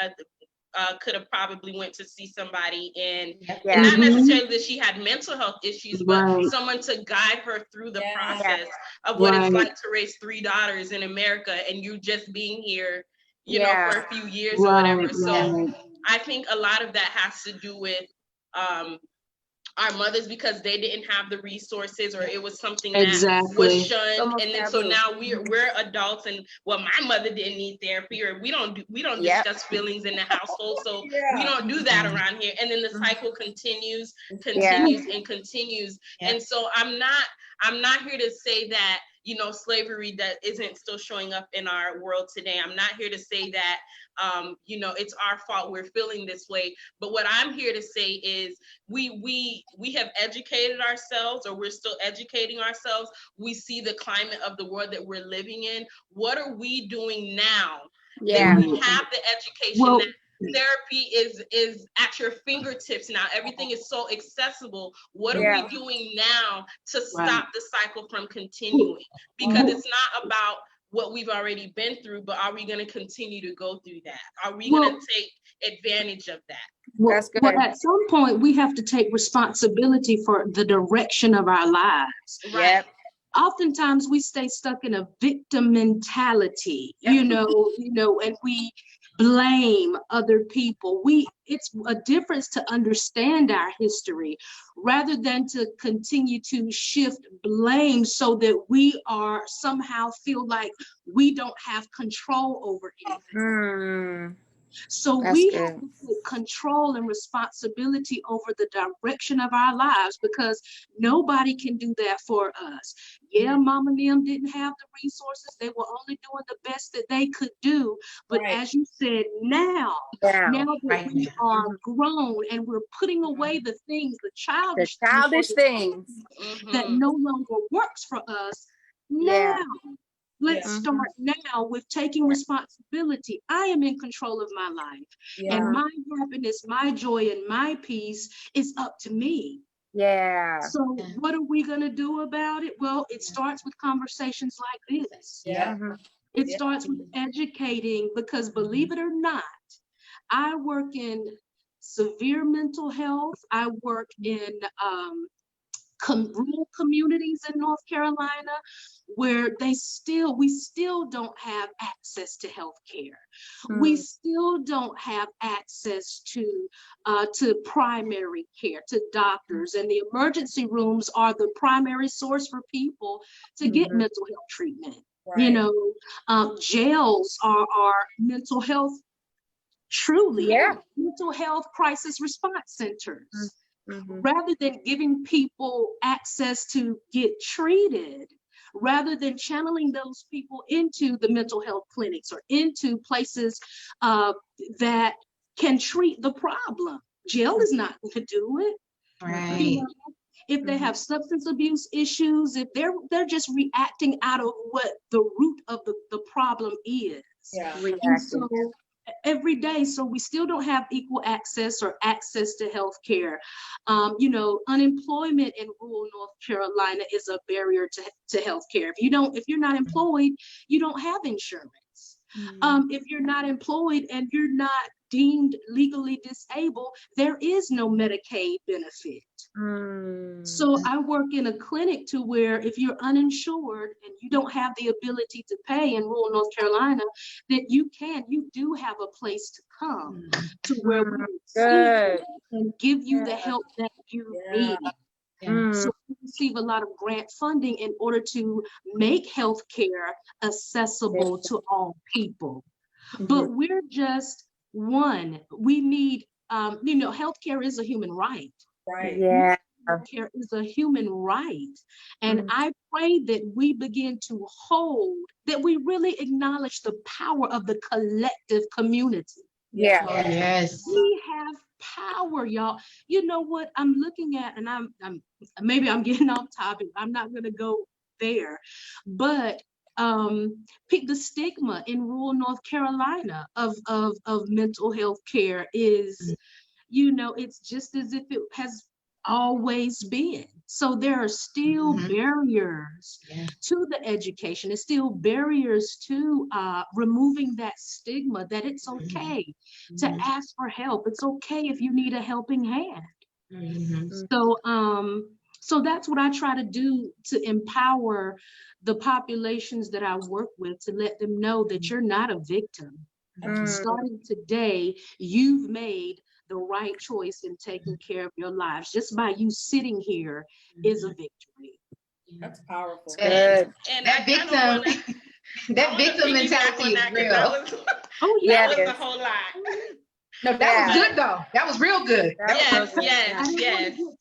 to see somebody, and not necessarily that she had mental health issues, but someone to guide her through the process of what it's like to raise 3 daughters in America, and you just being here, for a few years or whatever. So I think a lot of that has to do with our mothers, because they didn't have the resources, or it was something that was shunned. And then so now we're adults, and my mother didn't need therapy, or we don't discuss feelings in the household, so we don't do that around here. And then the cycle continues. And so I'm not here to say that slavery that isn't still showing up in our world today. I'm not here to say that it's our fault we're feeling this way. But what I'm here to say is we have educated ourselves, or we're still educating ourselves. We see the climate of the world that we're living in. What are we doing now? That we have the education that therapy is at your fingertips now. Everything is so accessible. What are we doing now to stop the cycle from continuing? Because it's not about what we've already been through, but are we going to continue to go through that? Are we going to take advantage of that? Well, at some point, we have to take responsibility for the direction of our lives. Right. Oftentimes, we stay stuck in a victim mentality, and we blame other people. It's a difference to understand our history rather than to continue to shift blame so that we are somehow feel like we don't have control over anything. So we have to take control and responsibility over the direction of our lives, because nobody can do that for us. Mama and them didn't have the resources. They were only doing the best that they could do. But as you said, now that we are grown and we're putting away the things, the childish things that no longer works for us, now let's start now with taking responsibility. I am in control of my life, and my happiness, my joy, and my peace is up to me. So what are we going to do about it? Well, it starts with conversations like this. It starts with educating, because believe it or not, I work in severe mental health. I work in rural communities in North Carolina, where we still don't have access to health care. We still don't have access to primary care, to doctors, and the emergency rooms are the primary source for people to get mental health treatment. Jails are mental health, mental health crisis response centers. Rather than giving people access to get treated, rather than channeling those people into the mental health clinics or into places that can treat the problem. Jail is not going to do it. if they have substance abuse issues, if they're just reacting out of what the root of the problem is. Yeah. And so every day, so we still don't have equal access or access to health care. You know, unemployment in rural North Carolina is a barrier to health care. If you're not employed, you don't have insurance. If you're not employed and you're not deemed legally disabled, there is no Medicaid benefit. So I work in a clinic to where if you're uninsured and you don't have the ability to pay in rural North Carolina, that you do have a place to come to where we will see you and give you the help that you need. So we receive a lot of grant funding in order to make healthcare accessible to all people. But we're just one. We need, you know, healthcare is a human right. Right. Yeah. Healthcare is a human right. And I pray that we begin to that we really acknowledge the power of the collective community. Yeah. Oh, yes. We have power, y'all. You know what I'm looking at, and I'm maybe I'm getting off topic. I'm not gonna go there, but the stigma in rural North Carolina of mental health care is, you know, it's just as if it has always been. So there are still barriers to the education. There's still barriers to removing that stigma that it's okay to ask for help. It's okay if you need a helping hand. So that's what I try to do to empower the populations that I work with, to let them know that you're not a victim. Starting today, you've made the right choice in taking care of your lives. Just by you sitting here is a victory. That's powerful. Good. And That victim mentality is real. Oh yeah, that was a whole lot. No, that was good though. That was real good. Yes. I didn't want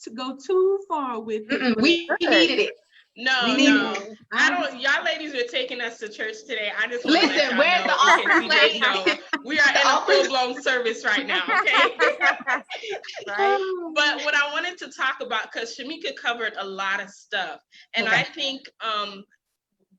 to go too far with it. We needed it. No. I don't. Y'all ladies are taking us to church today. I just want to Listen, let y'all where's know, the in case you didn't know, we are in a full-blown service right now, okay? But what I wanted to talk about, because Shamika covered a lot of stuff, and I think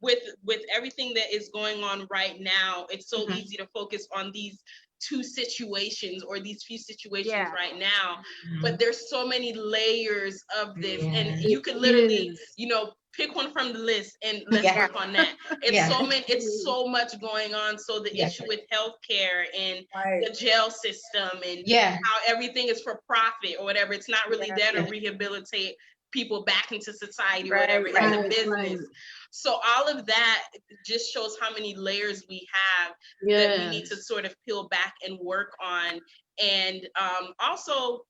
with everything that is going on right now, it's so easy to focus on these two situations or these few situations right now, but there's so many layers of this, and you could literally, you know, pick one from the list and let's work on that. It's so much going on. So the issue with healthcare and the jail system and how everything is for profit or whatever, it's not really there to rehabilitate people back into society or whatever. It's a business. So all of that just shows how many layers we have that we need to sort of peel back and work on. And also,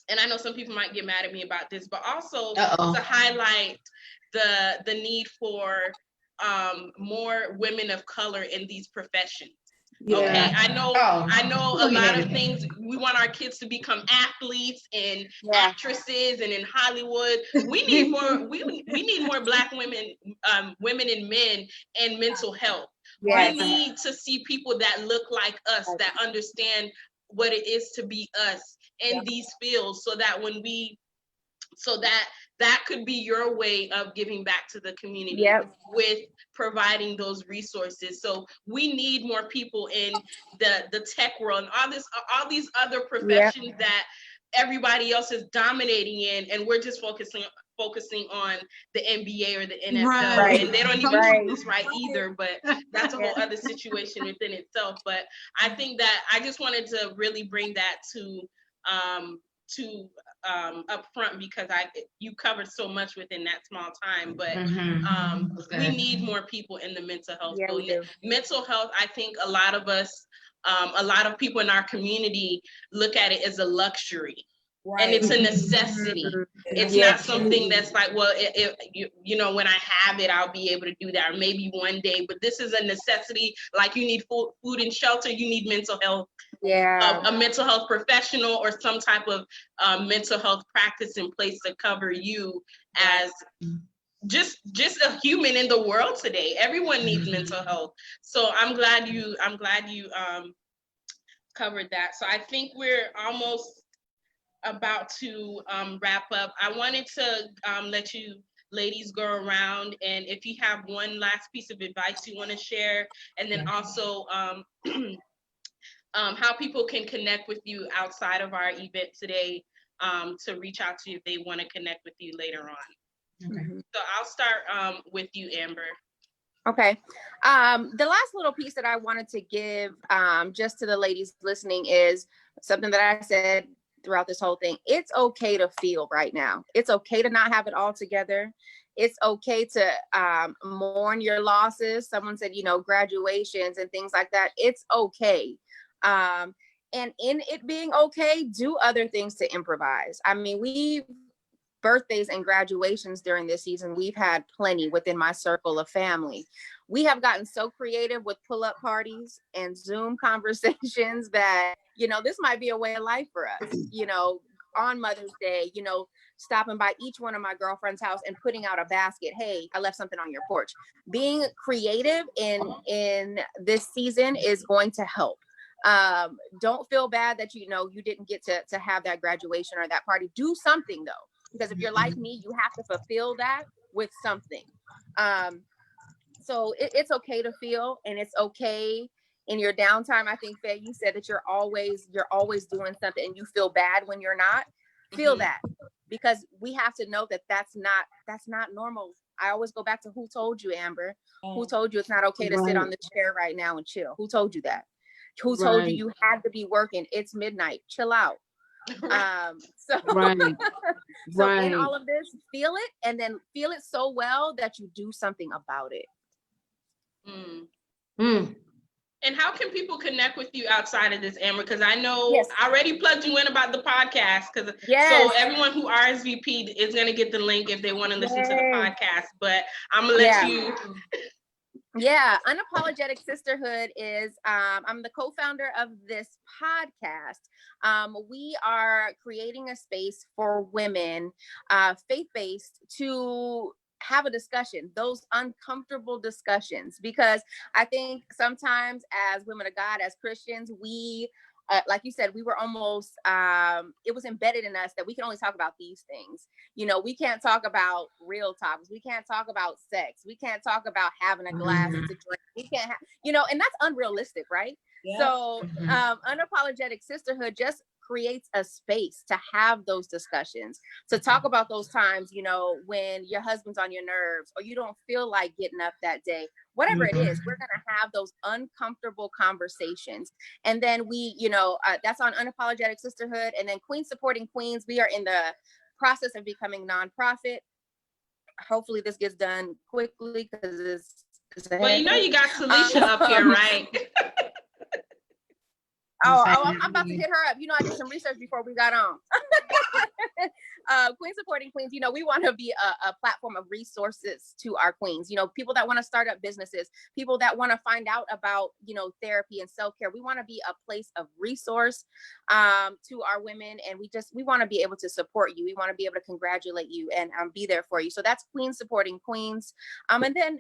and I know some people might get mad at me about this, but also to highlight the need for more women of color in these professions. Okay, I know a lot of things. We want our kids to become athletes and actresses, and in Hollywood, we need more. We need more Black women, women and men, and mental health. We need to see people that look like us, that understand what it is to be us in these fields, so that when that could be your way of giving back to the community with providing those resources. So we need more people in the tech world and all these other professions that everybody else is dominating in, and we're just focusing on the NBA or the NFL, and they don't even do this right either, but that's a whole other situation within itself. But I think that I just wanted to really bring that to up front, because you covered so much within that small time, but we need more people in the mental health field. Mental health, I think a lot of us, a lot of people in our community look at it as a luxury. And it's a necessity. It's not something that's like, well, you know, when I have it, I'll be able to do that, or maybe one day. But this is a necessity. Like you need food and shelter, you need mental health, a mental health professional or some type of mental health practice in place to cover you as just a human in the world today. Everyone needs mental health. So I'm glad you covered that. So I think we're almost about to wrap up. I wanted to let you ladies go around, and if you have one last piece of advice you want to share, and then also how people can connect with you outside of our event today, to reach out to you if they want to connect with you later on. Okay. So I'll start with you, Amber. Okay. The last little piece that I wanted to give just to the ladies listening is something that I said throughout this whole thing. It's okay to feel right now. It's okay to not have it all together. It's okay to mourn your losses. Someone said, graduations and things like that. It's okay. And in it being okay, do other things to improvise. I mean, birthdays and graduations during this season, we've had plenty within my circle of family. We have gotten so creative with pull-up parties and Zoom conversations that, this might be a way of life for us, on Mother's Day, stopping by each one of my girlfriend's house and putting out a basket. Hey, I left something on your porch. Being creative in this season is going to help. Don't feel bad that, you didn't get to have that graduation or that party. Do something though. Because if you're like me, you have to fulfill that with something. So it's okay to feel, and it's okay in your downtime. I think, Faye, you said that you're always doing something and you feel bad when you're not. Feel that, because we have to know that that's not normal. I always go back to who told you, Amber? Who told you it's not okay to sit on the chair right now and chill? Who told you that? Who told you had to be working? It's midnight. Chill out. So in all of this, feel it, and then feel it so well that you do something about it. And how can people connect with you outside of this, Amber? Because I know I already plugged you in about the podcast. So everyone who RSVP'd is going to get the link if they want to listen to the podcast. But I'm going to let you. Yeah, Unapologetic Sisterhood is, I'm the co-founder of this podcast. We are creating a space for women, faith-based, to have a discussion, those uncomfortable discussions, because I think sometimes as women of God, as Christians, we, like you said, we were almost, it was embedded in us that we can only talk about these things. We can't talk about real topics. We can't talk about sex. We can't talk about having a glass to drink. We can't and that's unrealistic, right? Yeah. So Unapologetic Sisterhood just creates a space to have those discussions, to talk about those times, when your husband's on your nerves or you don't feel like getting up that day, whatever it is. We're going to have those uncomfortable conversations. And then we, that's on Unapologetic Sisterhood. And then Queens Supporting Queens, we are in the process of becoming nonprofit. Hopefully this gets done quickly because it's well, you got Salisha up here, right? I'm about to hit her up. I did some research before we got on. Queens Supporting Queens, we want to be a platform of resources to our queens, people that want to start up businesses, people that want to find out about, therapy and self-care. We want to be a place of resource to our women. And we want to be able to support you. We want to be able to congratulate you and be there for you. So that's Queens Supporting Queens. And then,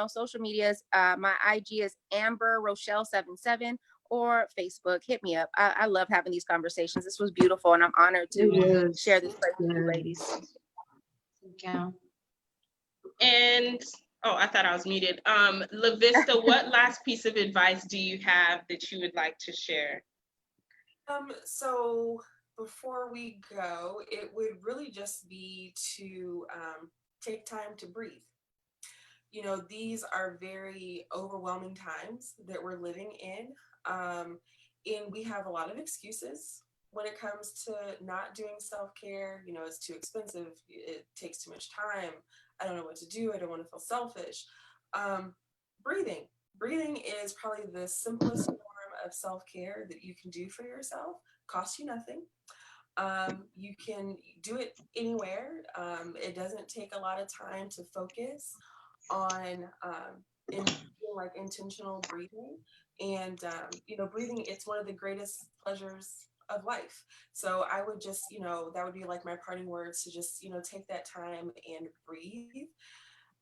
social medias, my IG is Amber Rochelle 77. Or Facebook, hit me up. I love having these conversations. This was beautiful, and I'm honored to share this place with you ladies. Yeah. And I thought I was muted. LaVista, what last piece of advice do you have that you would like to share? So before we go, it would really just be to take time to breathe. These are very overwhelming times that we're living in. And we have a lot of excuses when it comes to not doing self-care. It's too expensive. It takes too much time. I don't know what to do. I don't want to feel selfish. Breathing is probably the simplest form of self-care that you can do for yourself. Costs you nothing. You can do it anywhere. It doesn't take a lot of time to focus on intentional breathing. And breathing, it's one of the greatest pleasures of life. So I would just, that would be like my parting words, to just, take that time and breathe.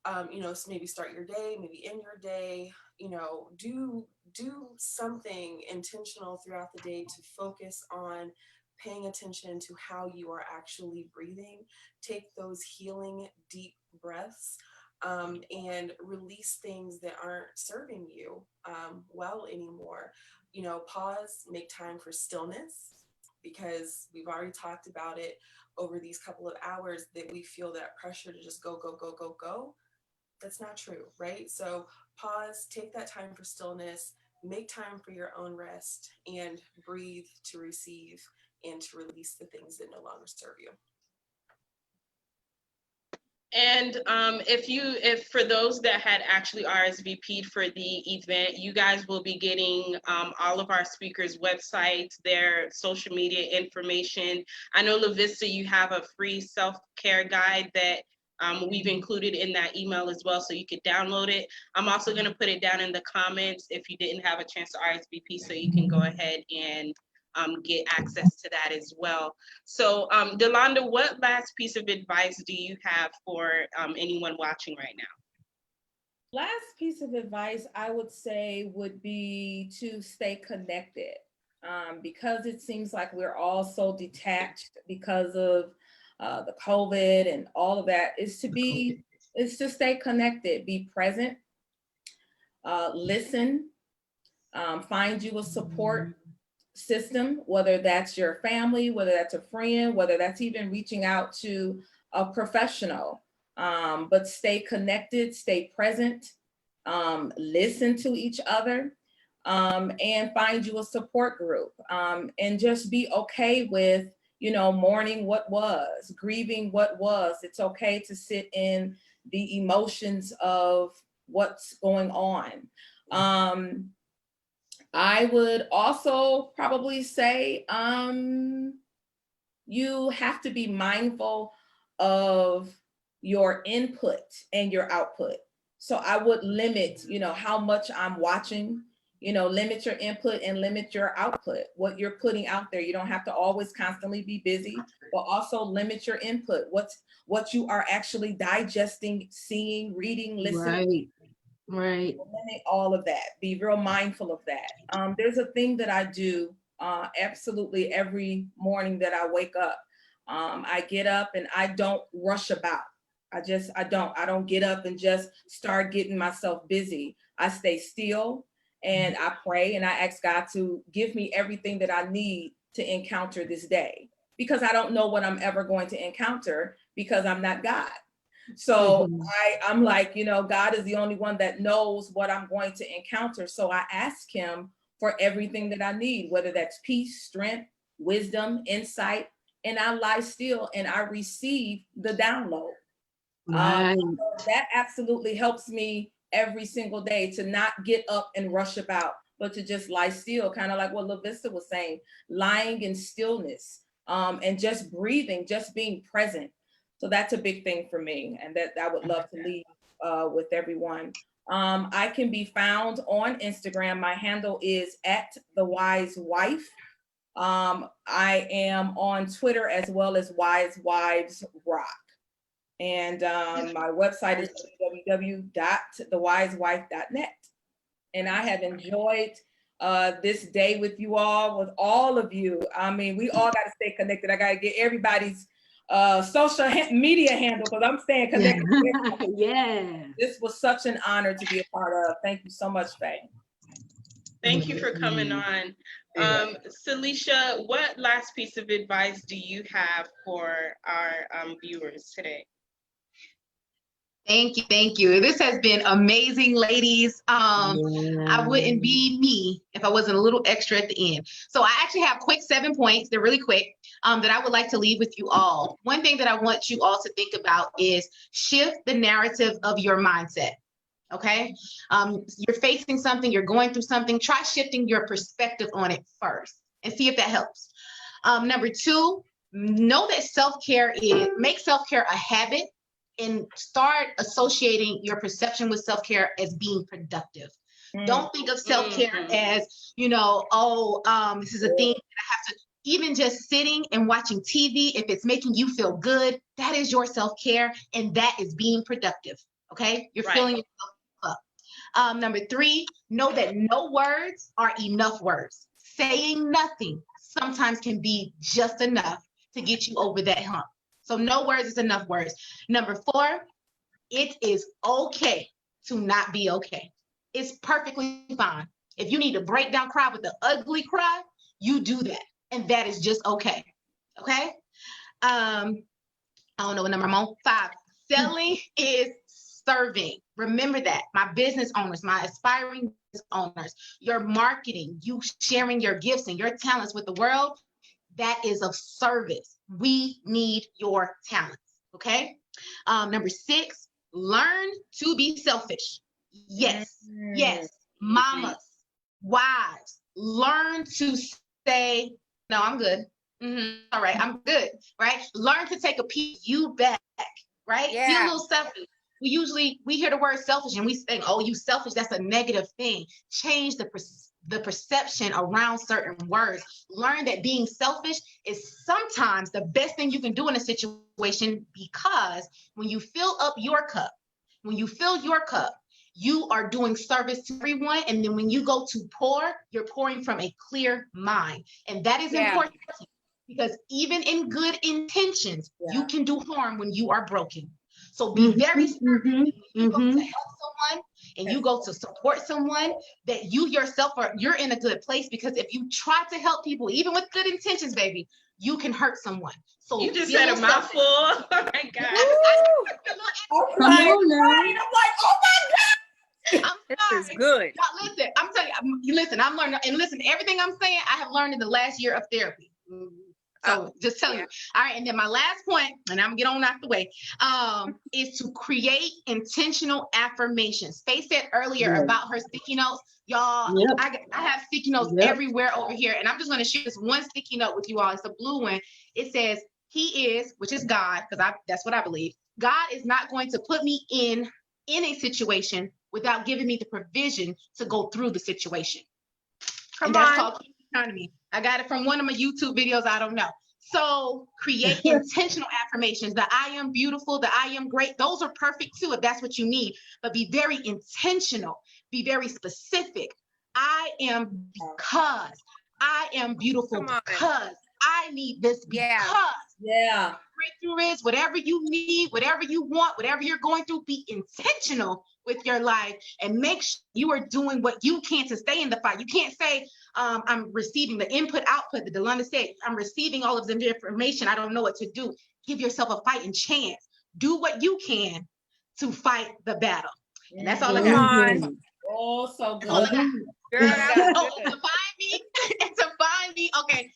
So maybe start your day, maybe end your day, do something intentional throughout the day to focus on paying attention to how you are actually breathing. Take those healing deep breaths and release things that aren't serving you well anymore. You know, pause, make time for stillness, because we've already talked about it over these couple of hours that we feel that pressure to just go, go, go, go, go. That's not true, right? So pause, take that time for stillness, make time for your own rest, and breathe to receive and to release the things that no longer serve you. And if for those that had actually RSVP'd for the event, you guys will be getting all of our speakers' websites, their social media information. I know, La Vista, you have a free self-care guide that we've included in that email as well, so you could download it. I'm also going to put it down in the comments if you didn't have a chance to RSVP, so you can go ahead and get access to that as well. So Delonda, what last piece of advice do you have for anyone watching right now? Last piece of advice I would say would be to stay connected, because it seems like we're all so detached because of the COVID and all of that, is to stay connected, be present, listen, find you a support system, whether that's your family, whether that's a friend, whether that's even reaching out to a professional, but stay connected, stay present, listen to each other, and find you a support group, and just be okay with, you know, mourning what was, grieving what was. It's okay to sit in the emotions of what's going on. I would also probably say you have to be mindful of your input and your output. So I would limit, you know, how much I'm watching, you know, limit your input and limit your output, what you're putting out there. You don't have to always constantly be busy, but also limit your input, what you are actually digesting, seeing, reading, listening. Right. Limit all of that. Be real mindful of that. There's a thing that I do absolutely every morning that I wake up. I get up and I don't rush about. I don't get up and just start getting myself busy. I stay still and I pray and I ask God to give me everything that I need to encounter this day, because I don't know what I'm ever going to encounter, because I'm not God. So I'm like, you know, God is the only one that knows what I'm going to encounter. So I ask him for everything that I need, whether that's peace, strength, wisdom, insight, and I lie still and I receive the download. Right. That absolutely helps me every single day to not get up and rush about, but to just lie still, kind of like what La Vista was saying, lying in stillness, and just breathing, just being present. So that's a big thing for me, and that I would love to leave with everyone. I can be found on Instagram. My handle is @thewise_wife. I am on Twitter as well as Wise Wives Rock. And my website is www.thewisewife.net. And I have enjoyed this day with you all, with all of you. I mean, we all got to stay connected. I got to get everybody's social media handle, because I'm staying connected. Yeah. This was such an honor to be a part of. Thank you so much, Faye. Thank you for coming on. Salisha, what last piece of advice do you have for our viewers today? Thank you. This has been amazing, ladies. I wouldn't be me if I wasn't a little extra at the end. So I actually have quick 7 points. They're really quick, that I would like to leave with you all. One thing that I want you all to think about is shift the narrative of your mindset. Okay. You're facing something, you're going through something, try shifting your perspective on it first and see if that helps. Number 2, know that make self-care a habit, and start associating your perception with self-care as being productive. Don't think of self-care as, you know, this is a thing that I have to, even just sitting and watching TV, if it's making you feel good, that is your self-care, and that is being productive. Okay. You're filling yourself up. Number 3, know that no words are enough words. saying nothing sometimes can be just enough to get you over that hump. So no words is enough words. Number 4, it is okay to not be okay. It's perfectly fine. If you need to break down, cry with the ugly cry, you do that. And that is just okay. Okay? I don't know what number I'm on. 5. Selling is serving. Remember that. My business owners, my aspiring business owners, your marketing, you sharing your gifts and your talents with the world, that is of service. We need your talents. Okay? Number 6, learn to be selfish. Yes, yes, mamas, wives, learn to say, no, I'm good. All right, I'm good, right? Learn to take a piece of you back, right? Yeah. Be a little selfish. We hear the word selfish and we think, oh, you selfish, that's a negative thing. Change the perception around certain words. Learn that being selfish is sometimes the best thing you can do in a situation, because when you fill up your cup, you are doing service to everyone. And then when you go to pour, you're pouring from a clear mind. And that is important, because even in good intentions, you can do harm when you are broken. So be very certain when you go to help someone and you go to support someone, that you yourself you're in a good place. Because if you try to help people, even with good intentions, baby, you can hurt someone. So You just said a mouthful. Oh my God. I'm like, oh my God. This is good. Y'all, listen, I'm telling you, listen, I'm learning, and listen, everything I'm saying, I have learned in the last year of therapy. So just tell you. All right, and then my last point, and I'm gonna get on out the way, is to create intentional affirmations. Faye said earlier about her sticky notes. Y'all, I have sticky notes everywhere over here, and I'm just gonna share this one sticky note with you all. It's a blue one. It says, He is, which is God, because that's what I believe. God is not going to put me in a situation without giving me the provision to go through the situation. And that's called economy. I got it from one of my YouTube videos. I don't know. So create intentional affirmations. The I am beautiful, the I am great. Those are perfect too, if that's what you need. But be very intentional. Be very specific. I am because. I am beautiful because. I need this because. Yeah. Breakthrough is whatever you need, whatever you want, whatever you're going through, be intentional with your life and make sure you are doing what you can to stay in the fight. You can't say, I'm receiving the input, output that Delonda said. I'm receiving all of the information. I don't know what to do. Give yourself a fighting chance. Do what you can to fight the battle. And that's all I got. Oh, so good. All I got. Girl, that was good. To find me, okay.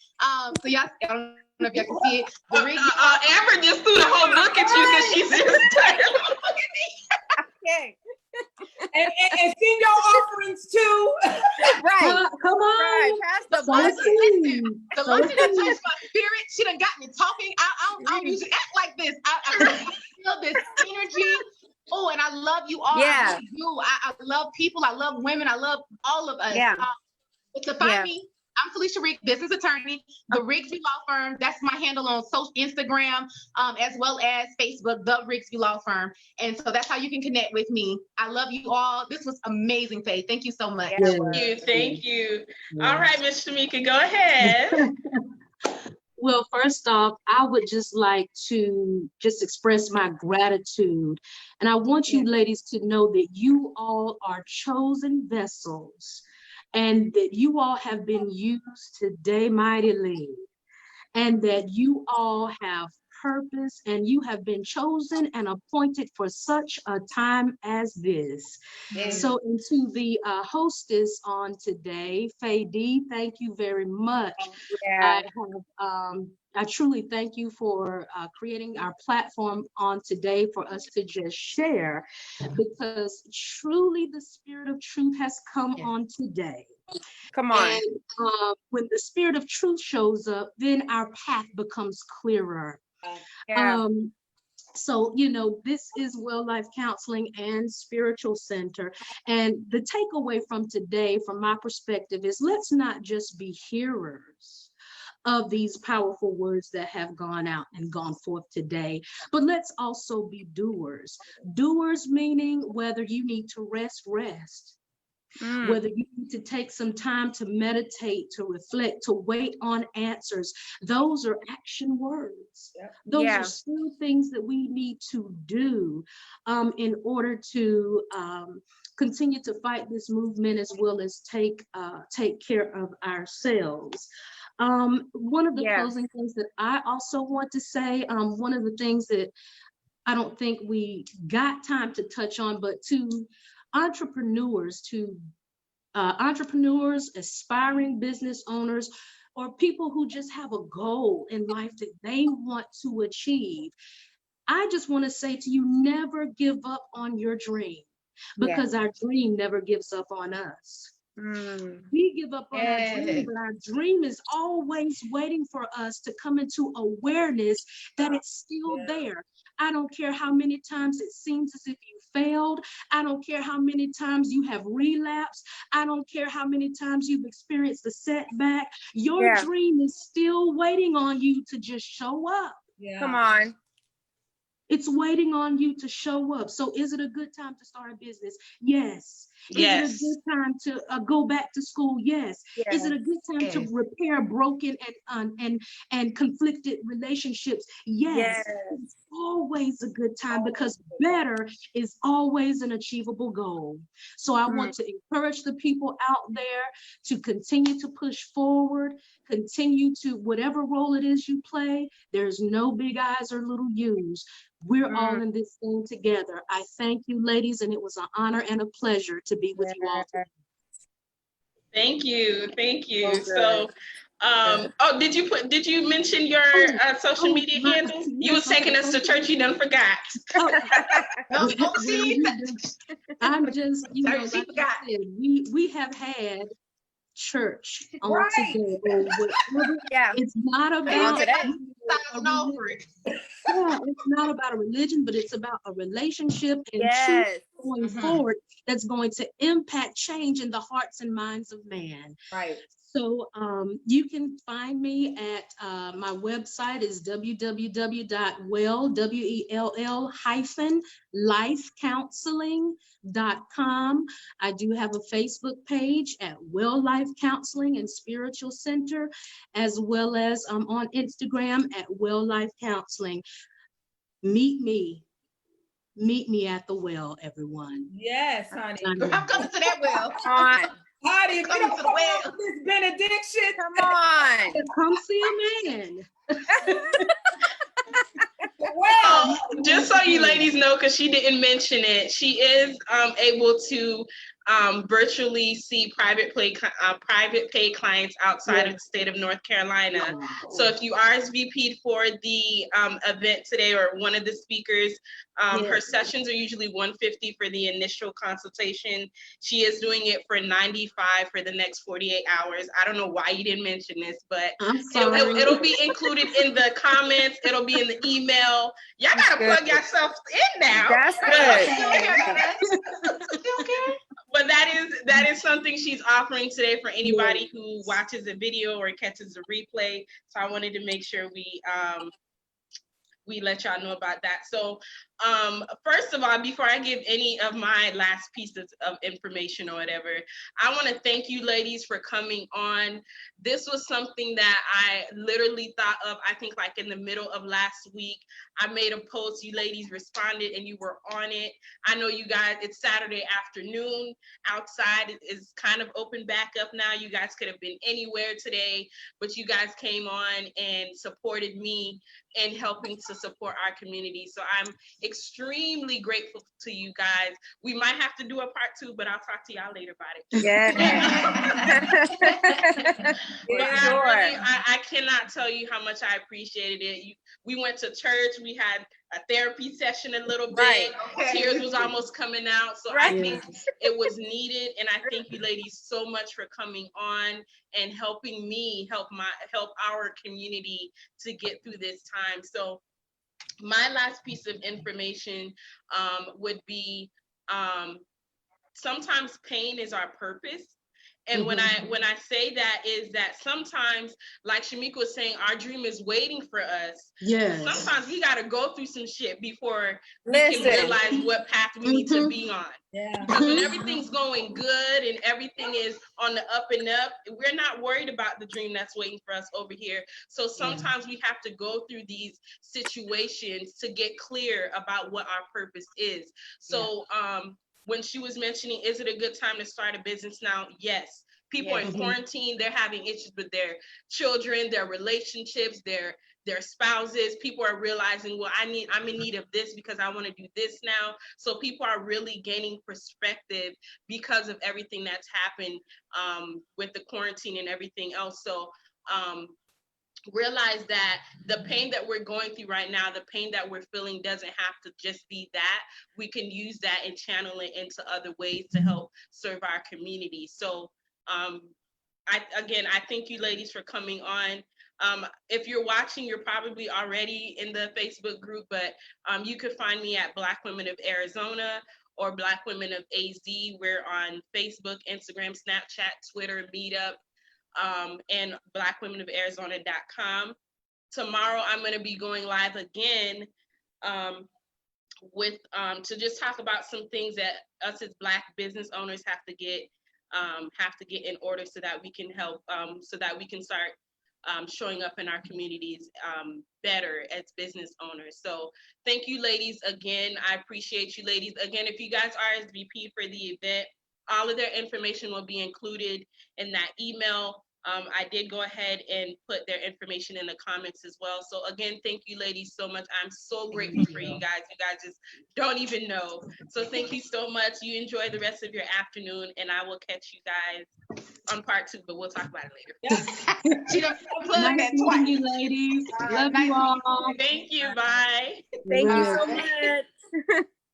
So y'all, I don't know if y'all can see it. The Amber just threw the whole book at you because she's just tired. Okay. And send your offerings too. Right. Come on. Right. Pass the So bucket. the lesson that touched my spirit, she done got me talking. I don't usually act like this. I feel this energy. Oh, and I love you all. Yeah. I really do. I love people. I love women. I love all of us. Yeah. To find me, I'm Felicia Riggs, business attorney, the Rigsby Law Firm. That's my handle on Instagram, as well as Facebook, the Rigsby Law Firm. And so that's how you can connect with me. I love you all. This was amazing, Faye. Thank you so much. Thank you. All right, Ms. Shamika, go ahead. Well, first off, I would just like to just express my gratitude. And I want you ladies to know that you all are chosen vessels and that you all have been used today mightily, and that you all have purpose and you have been chosen and appointed for such a time as this. So, and to the hostess on today, Faye D, thank you very much. I truly thank you for creating our platform on today for us to just share, because truly the spirit of truth has come on today. Come on. And when the spirit of truth shows up, then our path becomes clearer. So, you know, this is Well Life Counseling and Spiritual Center. And the takeaway from today, from my perspective, is let's not just be hearers of these powerful words that have gone out and gone forth today, but let's also be doers. Doers meaning whether you need to rest, Whether you need to take some time to meditate, to reflect, to wait on answers, those are action words. Yep. Those are still things that we need to do in order to continue to fight this movement, as well as take care of ourselves. One of the closing things that I also want to say, one of the things that I don't think we got time to touch on, but to entrepreneurs, aspiring business owners, or people who just have a goal in life that they want to achieve. I just want to say to you, never give up on your dream, because our dream never gives up on us. We give up on our dream, but our dream is always waiting for us to come into awareness that it's still there. I don't care how many times it seems as if you failed. I don't care how many times you have relapsed. I don't care how many times you've experienced a setback. Your dream is still waiting on you to just show up. Come on. It's waiting on you to show up. So is it a good time to start a business? Yes. Yes. Is it a good time to go back to school? Yes. Is it a good time to repair broken and conflicted relationships? Yes. It's always a good time, because better is always an achievable goal. So I want to encourage the people out there to continue to push forward, continue to whatever role it is you play. There's no big I's or little U's. We're all in this thing together. I thank you, ladies, and it was an honor and a pleasure to be with you all today. Thank you. Thank you. So, did you mention your social media handle? You was taking us to church, you done forgot. I'm just, like I said, we have had church on today. It's not about it's not about a religion, but it's about a relationship and truth going forward that's going to impact change in the hearts and minds of man. Right. So you can find me at my website is www.lifecounseling.com. I do have a Facebook page at Well Life Counseling and Spiritual Center, as well as on Instagram at Well Life Counseling. Meet me at the well, everyone. Yes, honey. I'm coming to that well. Honey, come to the well. This benediction. Come on. Come see a man. Well, just so you ladies know, because she didn't mention it, she is able to virtually see private paid clients outside of the state of North Carolina. So if you RSVP'd for the event today, or one of the speakers, her sessions are usually $150 for the initial consultation. She is doing it for $95 for the next 48 hours. I don't know why you didn't mention this, but it'll be included in the comments. It'll be in the email. Y'all gotta plug yourself in now. That's good. But that is something she's offering today for anybody who watches a video or catches a replay. So I wanted to make sure we let y'all know about that. So first of all, before I give any of my last pieces of information or whatever, I want to thank you ladies for coming on. This was something that I literally thought of, I think like in the middle of last week. I made a post, you ladies responded and you were on it. I know you guys, it's Saturday afternoon. Outside is kind of open back up now. You guys could have been anywhere today, but you guys came on and supported me in helping to support our community. So I'm extremely grateful to you guys. We might have to do a part 2, but I'll talk to y'all later about it. I cannot tell you how much I appreciated it. We went to church. We had a therapy session a little bit. Tears was almost coming out. So I think it was needed. And I thank you ladies so much for coming on and helping me help our community to get through this time. So my last piece of information would be sometimes pain is our purpose. And when I say that is that sometimes, like Shamika was saying, our dream is waiting for us. Yes. Sometimes we got to go through some shit before we can realize what path we need to be on. Yeah. Because when everything's going good and everything is on the up and up, we're not worried about the dream that's waiting for us over here. So sometimes we have to go through these situations to get clear about what our purpose is. So when she was mentioning, is it a good time to start a business now? Yes. People are in quarantine, they're having issues with their children, their relationships, their spouses. People are realizing, well, I'm in need of this because I want to do this now. So people are really gaining perspective because of everything that's happened with the quarantine and everything else. So realize that the pain that we're going through right now, the pain that we're feeling doesn't have to just be that. We can use that and channel it into other ways to help serve our community. So I thank you ladies for coming on. If you're watching, you're probably already in the Facebook group, but you could find me at Black Women of Arizona or Black Women of AZ. We're on Facebook, Instagram, Snapchat, Twitter, Meetup, and blackwomenofArizona.com. Tomorrow, I'm going to be going live again with to just talk about some things that us as Black business owners have to get in order so that we can help, so that we can start showing up in our communities better as business owners. So thank you ladies again. I appreciate you ladies. Again, if you guys RSVP for the event, all of their information will be included in that email. I did go ahead and put their information in the comments as well. So again, thank you ladies so much. I'm so grateful for you guys. You guys just don't even know. So thank you so much. You enjoy the rest of your afternoon, and I will catch you guys on part 2, but we'll talk about it later. She done plugged that twice. You ladies. Love you all. Thank you. Bye. Thank you so much.